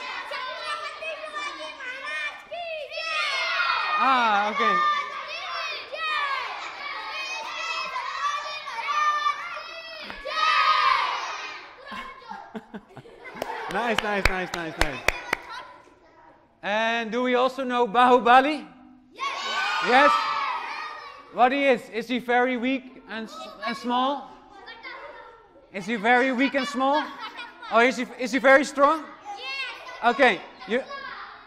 Ah, okay. Nice. And do we also know Bahubali? Yes? What he is? Is he very weak and small? Is he very weak and small? Or is he very strong? Okay, you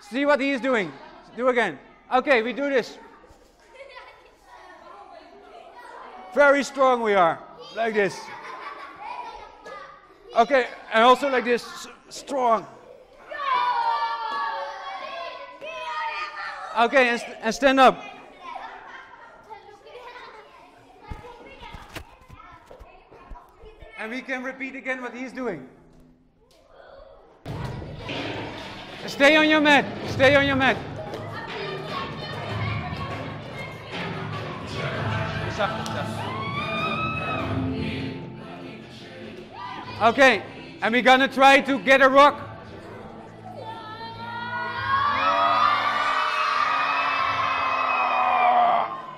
see what he is doing. Do again. Okay, we do this. Very strong we are. Like this. Okay, and also like this. Strong. Okay, and stand up. And we can repeat again what he's doing. Stay on your mat. Stay on your mat. Okay, and we're gonna try to get a rock.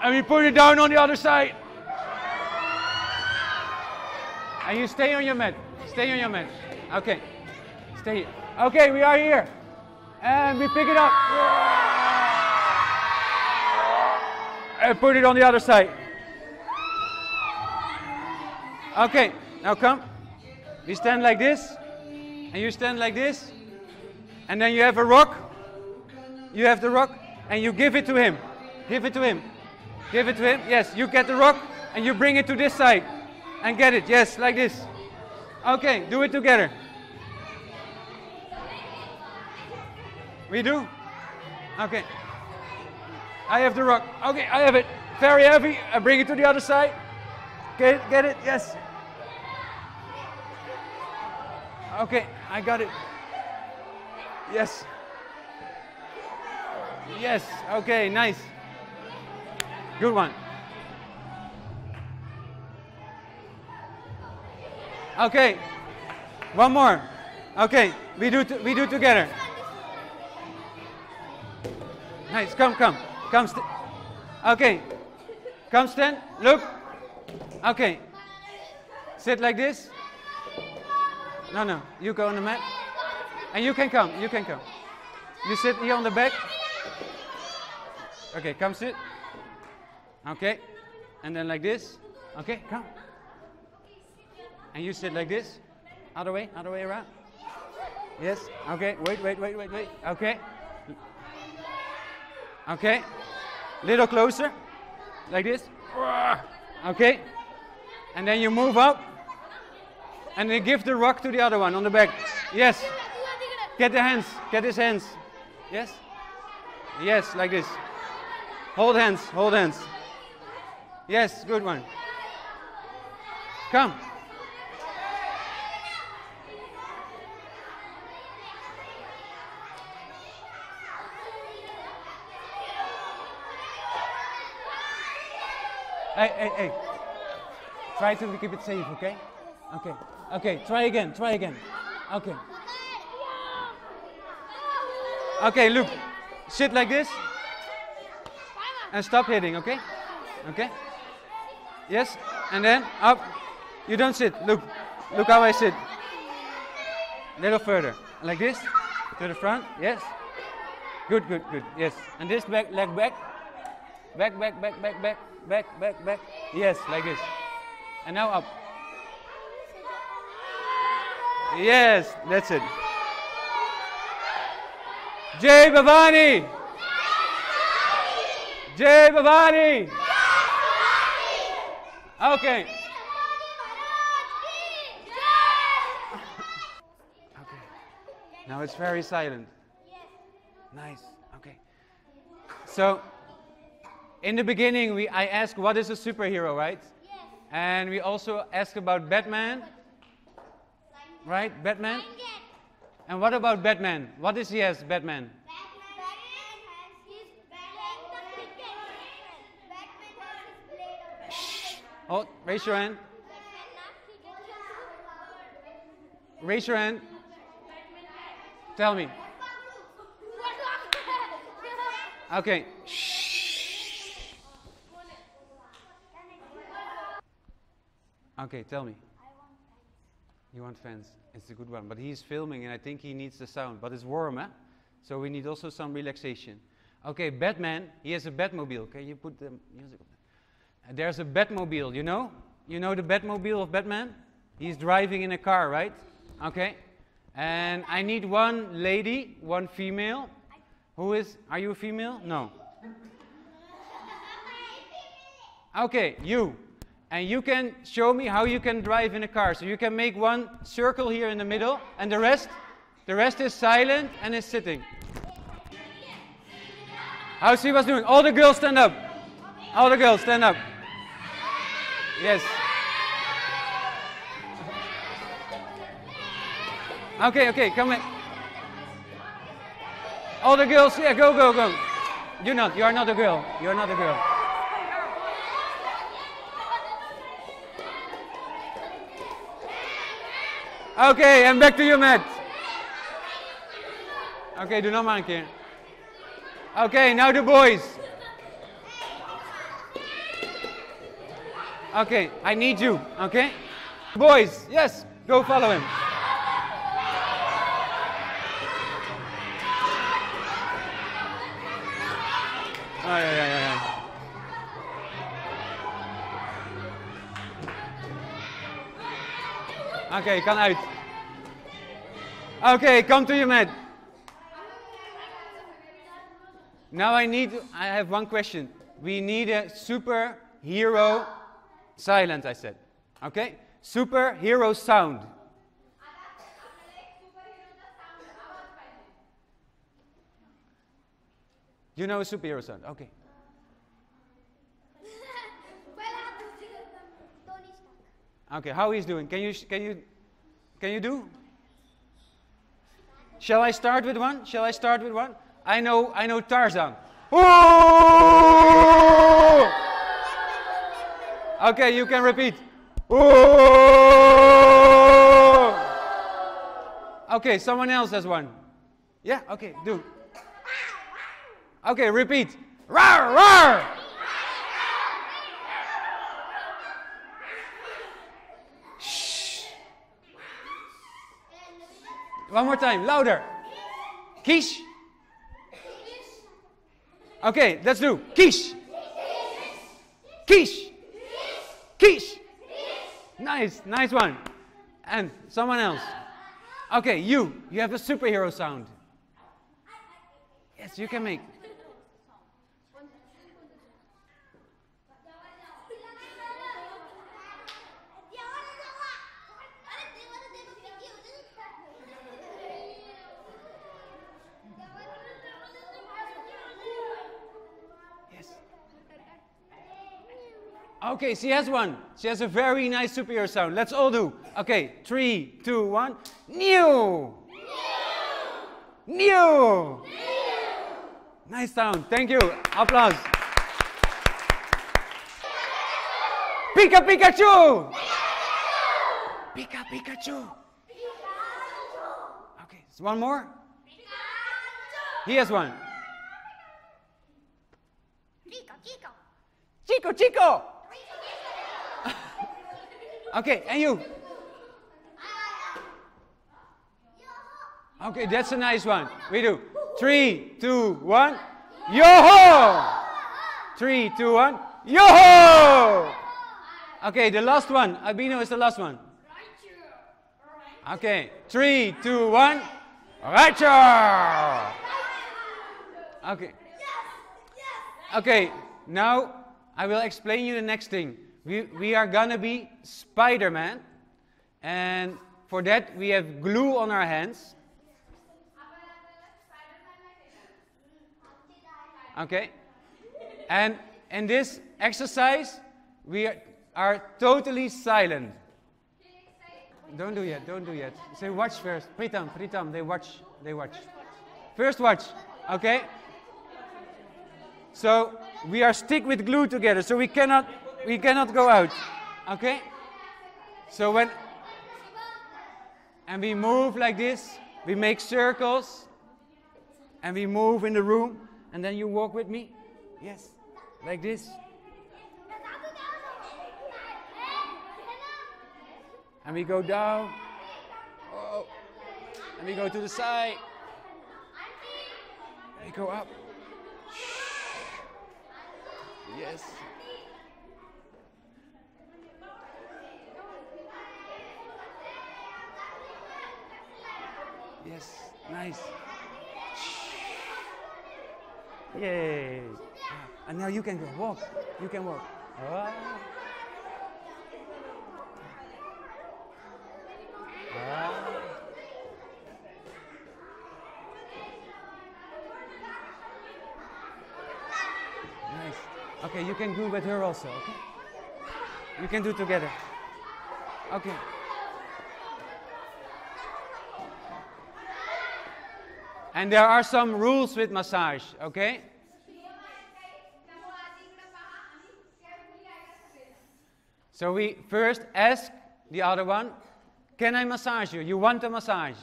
And we put it down on the other side. And you stay on your mat. Stay on your mat. Okay. Stay here. Okay, we are here. And we pick it up. And put it on the other side. Okay, now come. We stand like this. And you stand like this. And then you have a rock. You have the rock. And you give it to him. Give it to him. Give it to him. Yes, you get the rock. And you bring it to this side. And get it. Yes, like this. Okay, do it together. We do? Okay. I have the rock. Okay, I have it. Very heavy. I bring it to the other side. Get it? Yes. Okay, I got it. Yes. Yes. Okay, nice. Good one. Okay. One more. Okay, we do together. Nice. Come. Okay. Come stand. Look. Okay. Sit like this. No. You go on the mat. And you can come. You sit here on the back. Okay, come sit. Okay. And then like this. Okay, come. And you sit like this. Other way around. Yes. Okay. Wait. Okay. Okay. Little closer. Like this. Okay. And then you move up. And then give the rock to the other one on the back. Yes. Get the hands. Get his hands. Yes. Yes, like this. Hold hands. Yes, good one. Come. Hey, hey, hey. Try to keep it safe, okay? Okay. Okay, try again, try again. Okay. Okay, look. Sit like this. And stop hitting, okay? Okay? Yes, and then up. You don't sit. Look. Look how I sit. Little further. Like this. To the front. Yes. Good, good, good. Yes. And this back, leg back. Back, back, back, back, back. Back, back, back. Yes, like this. And now up. Yes, that's it. Jai Bhavani! Jai Bhavani! Okay. Okay. Now it's very silent. Nice. Okay. So, in the beginning, I asked what is a superhero, right? Yes. And we also asked about Batman. Right? Batman? And what about Batman? What is he as Batman? Oh, raise your hand. Raise your hand. Tell me. Okay. Okay, tell me. You want fans? It's a good one, but he's filming and I think he needs the sound. But it's warm, eh? So we need also some relaxation. Okay, Batman, he has a Batmobile. Can you put the music on? There's a Batmobile, you know? You know the Batmobile of Batman? He's driving in a car, right? Okay. And I need one lady, one female. Who is, are you a female? No. Okay, you. And you can show me how you can drive in a car. So you can make one circle here in the middle, and the rest is silent and is sitting. How's he was doing? All the girls stand up. All the girls stand up. Yes. Okay, okay, come in. All the girls, yeah, go, go, go. You are not a girl. You are not a girl. Okay, and back to you, Matt. Okay, doe nog maar een keer. Okay, now the boys. Okay, I need you, okay? Boys, yes, go follow him. Oh, yeah. Oké, kan uit. Oké, come to you, Matt. Now I have one question. We need a superhero silent, I said. Okay? Superhero sound. You know a superhero sound? Okay. Okay, how he's doing? Can you do? Shall I start with one? Shall I start with one? I know Tarzan. Ooh! Okay, you can repeat. Ooh! Okay, someone else has one. Yeah, okay, do. Okay, repeat. Rawr, rawr! One more time, louder. Quiche. Okay, let's do. Quiche. Quiche. Quiche. Nice, nice one. And someone else. Okay, you have a superhero sound. Yes, you can make. Okay, she has one. She has a very nice superhero sound. Let's all do. Okay, 3, 2, 1. New! New! Nice sound. Thank you. Applause. Pika Pikachu! Pika Pikachu! Okay, so one more. He has one. Chico, Chico! Okay, and you? Okay, that's a nice one. We do 3, 2, 1. Yo-ho! 3, 2, 1. Yo-ho! Okay, the last one. Albino is the last one. Okay, 3, 2, 1. Right. Okay. Okay, now I will explain you the next thing. We are gonna be Spider-Man, and for that we have glue on our hands. Okay, and in this exercise we are totally silent. Don't do yet, don't do yet. Say watch first. Pritam, they watch. First watch, okay? So we are stick with glue together, so we cannot go out, okay? So and we move like this, we make circles, and we move in the room, and then you walk with me, yes, like this. And we go down, oh, and we go to the side, and we go up, yes. Yes, nice. Yay. And now you can go walk. You can walk. Ah. Ah. Nice. Okay, you can do with her also, okay? You can do together. Okay. And there are some rules with massage, okay? So we first ask the other one, can I massage you? You want a massage?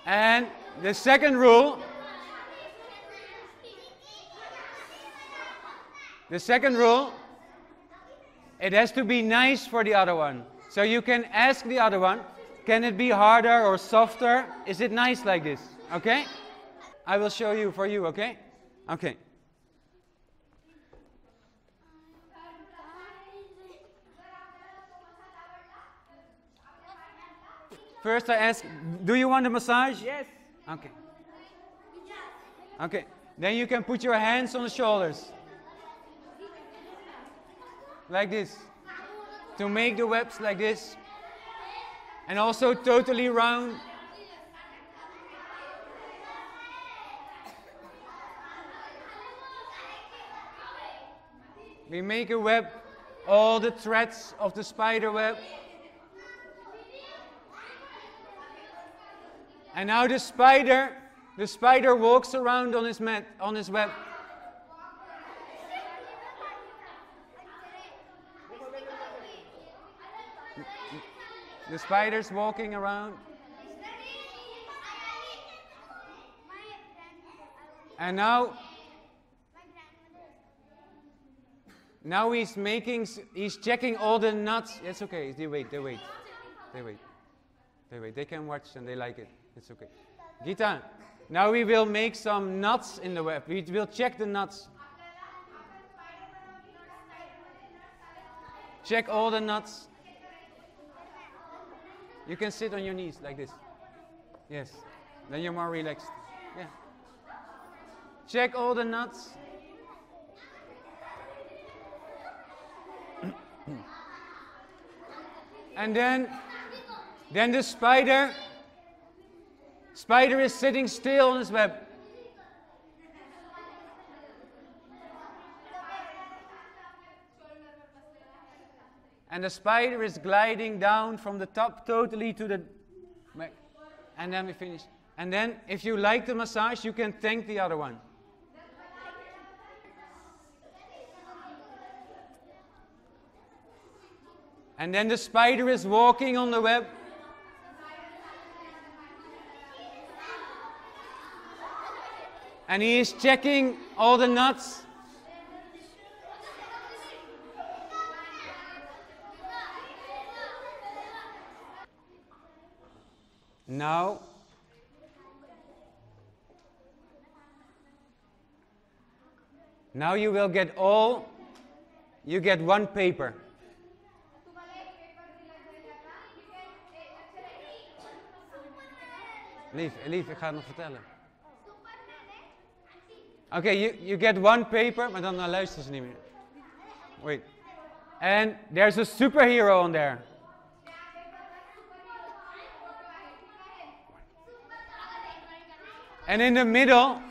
And the second rule, it has to be nice for the other one. So you can ask the other one, can it be harder or softer? Is it nice like this? Okay? I will show you for you, okay? Okay. First I ask, do you want a massage? Yes. Okay. Okay. Then you can put your hands on the shoulders. Like this, to make the webs like this, and also totally round. We make a web, all the threads of the spider web. And now the spider walks around on his mat, on his web. The spider's walking around. And now he's checking all the nuts. It's okay, they wait. They can watch and they like it. It's okay. Gita, now we will make some nuts in the web. We will check the nuts. Check all the nuts. You can sit on your knees like this. Yes. Then you're more relaxed. Yeah. Check all the nuts. And then the spider is sitting still on his web. And the spider is gliding down from the top totally to the back. And then we finish. And then, if you like the massage, you can thank the other one. And then the spider is walking on the web. And he is checking all the nuts. Now, you will get you get one paper. Lief, ik ga het nog vertellen. Okay, you get one paper, maar dan luisteren ze niet meer. Wait. And there's a superhero on there. And in the middle,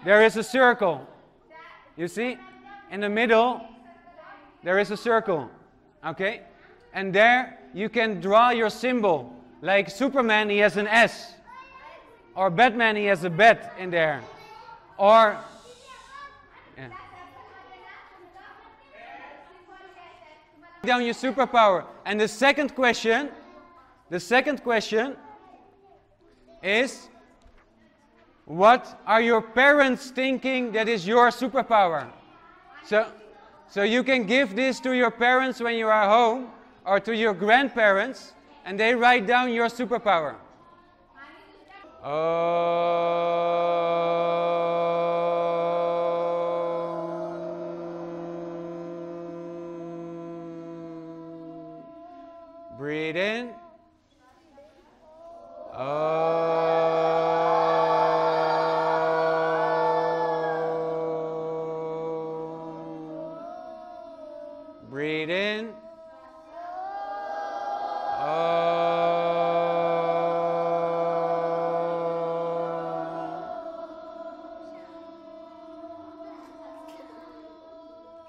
there is a circle. You see? In the middle, there is a circle. Okay? And there, you can draw your symbol. Like Superman, he has an S. Or Batman, he has a bat in there. Or... Yeah. Down your superpower. And the second question is, what are your parents thinking that is your superpower? So you can give this to your parents when you are home, or to your grandparents, and they write down your superpower. Breathe in. Breathe in.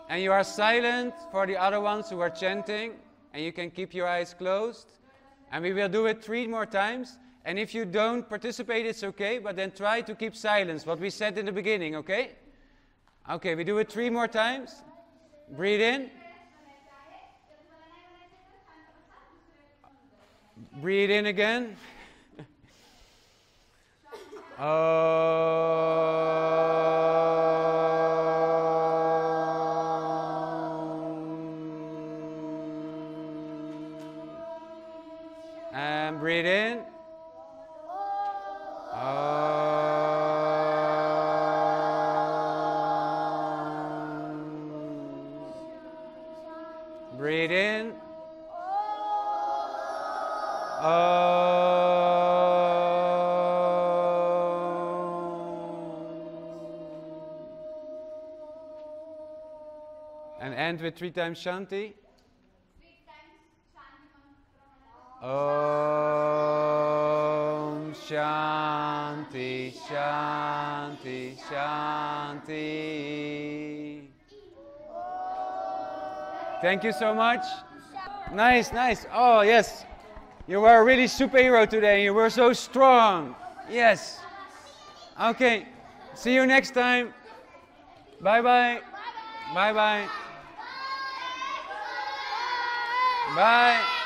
And you are silent for the other ones who are chanting, and you can keep your eyes closed. And we will do it 3 more times. And if you don't participate, it's okay, but then try to keep silence, what we said in the beginning, okay? Okay, we do it 3 more times. Breathe in. Breathe in again. And breathe in. Breathe in. And end with 3 times Shanti. Om Shanti, Shanti, Shanti. Thank you so much. Nice, nice. Oh, yes. You were a really superhero today. You were so strong. Yes. Okay. See you next time. Bye-bye. Bye-bye. Bye.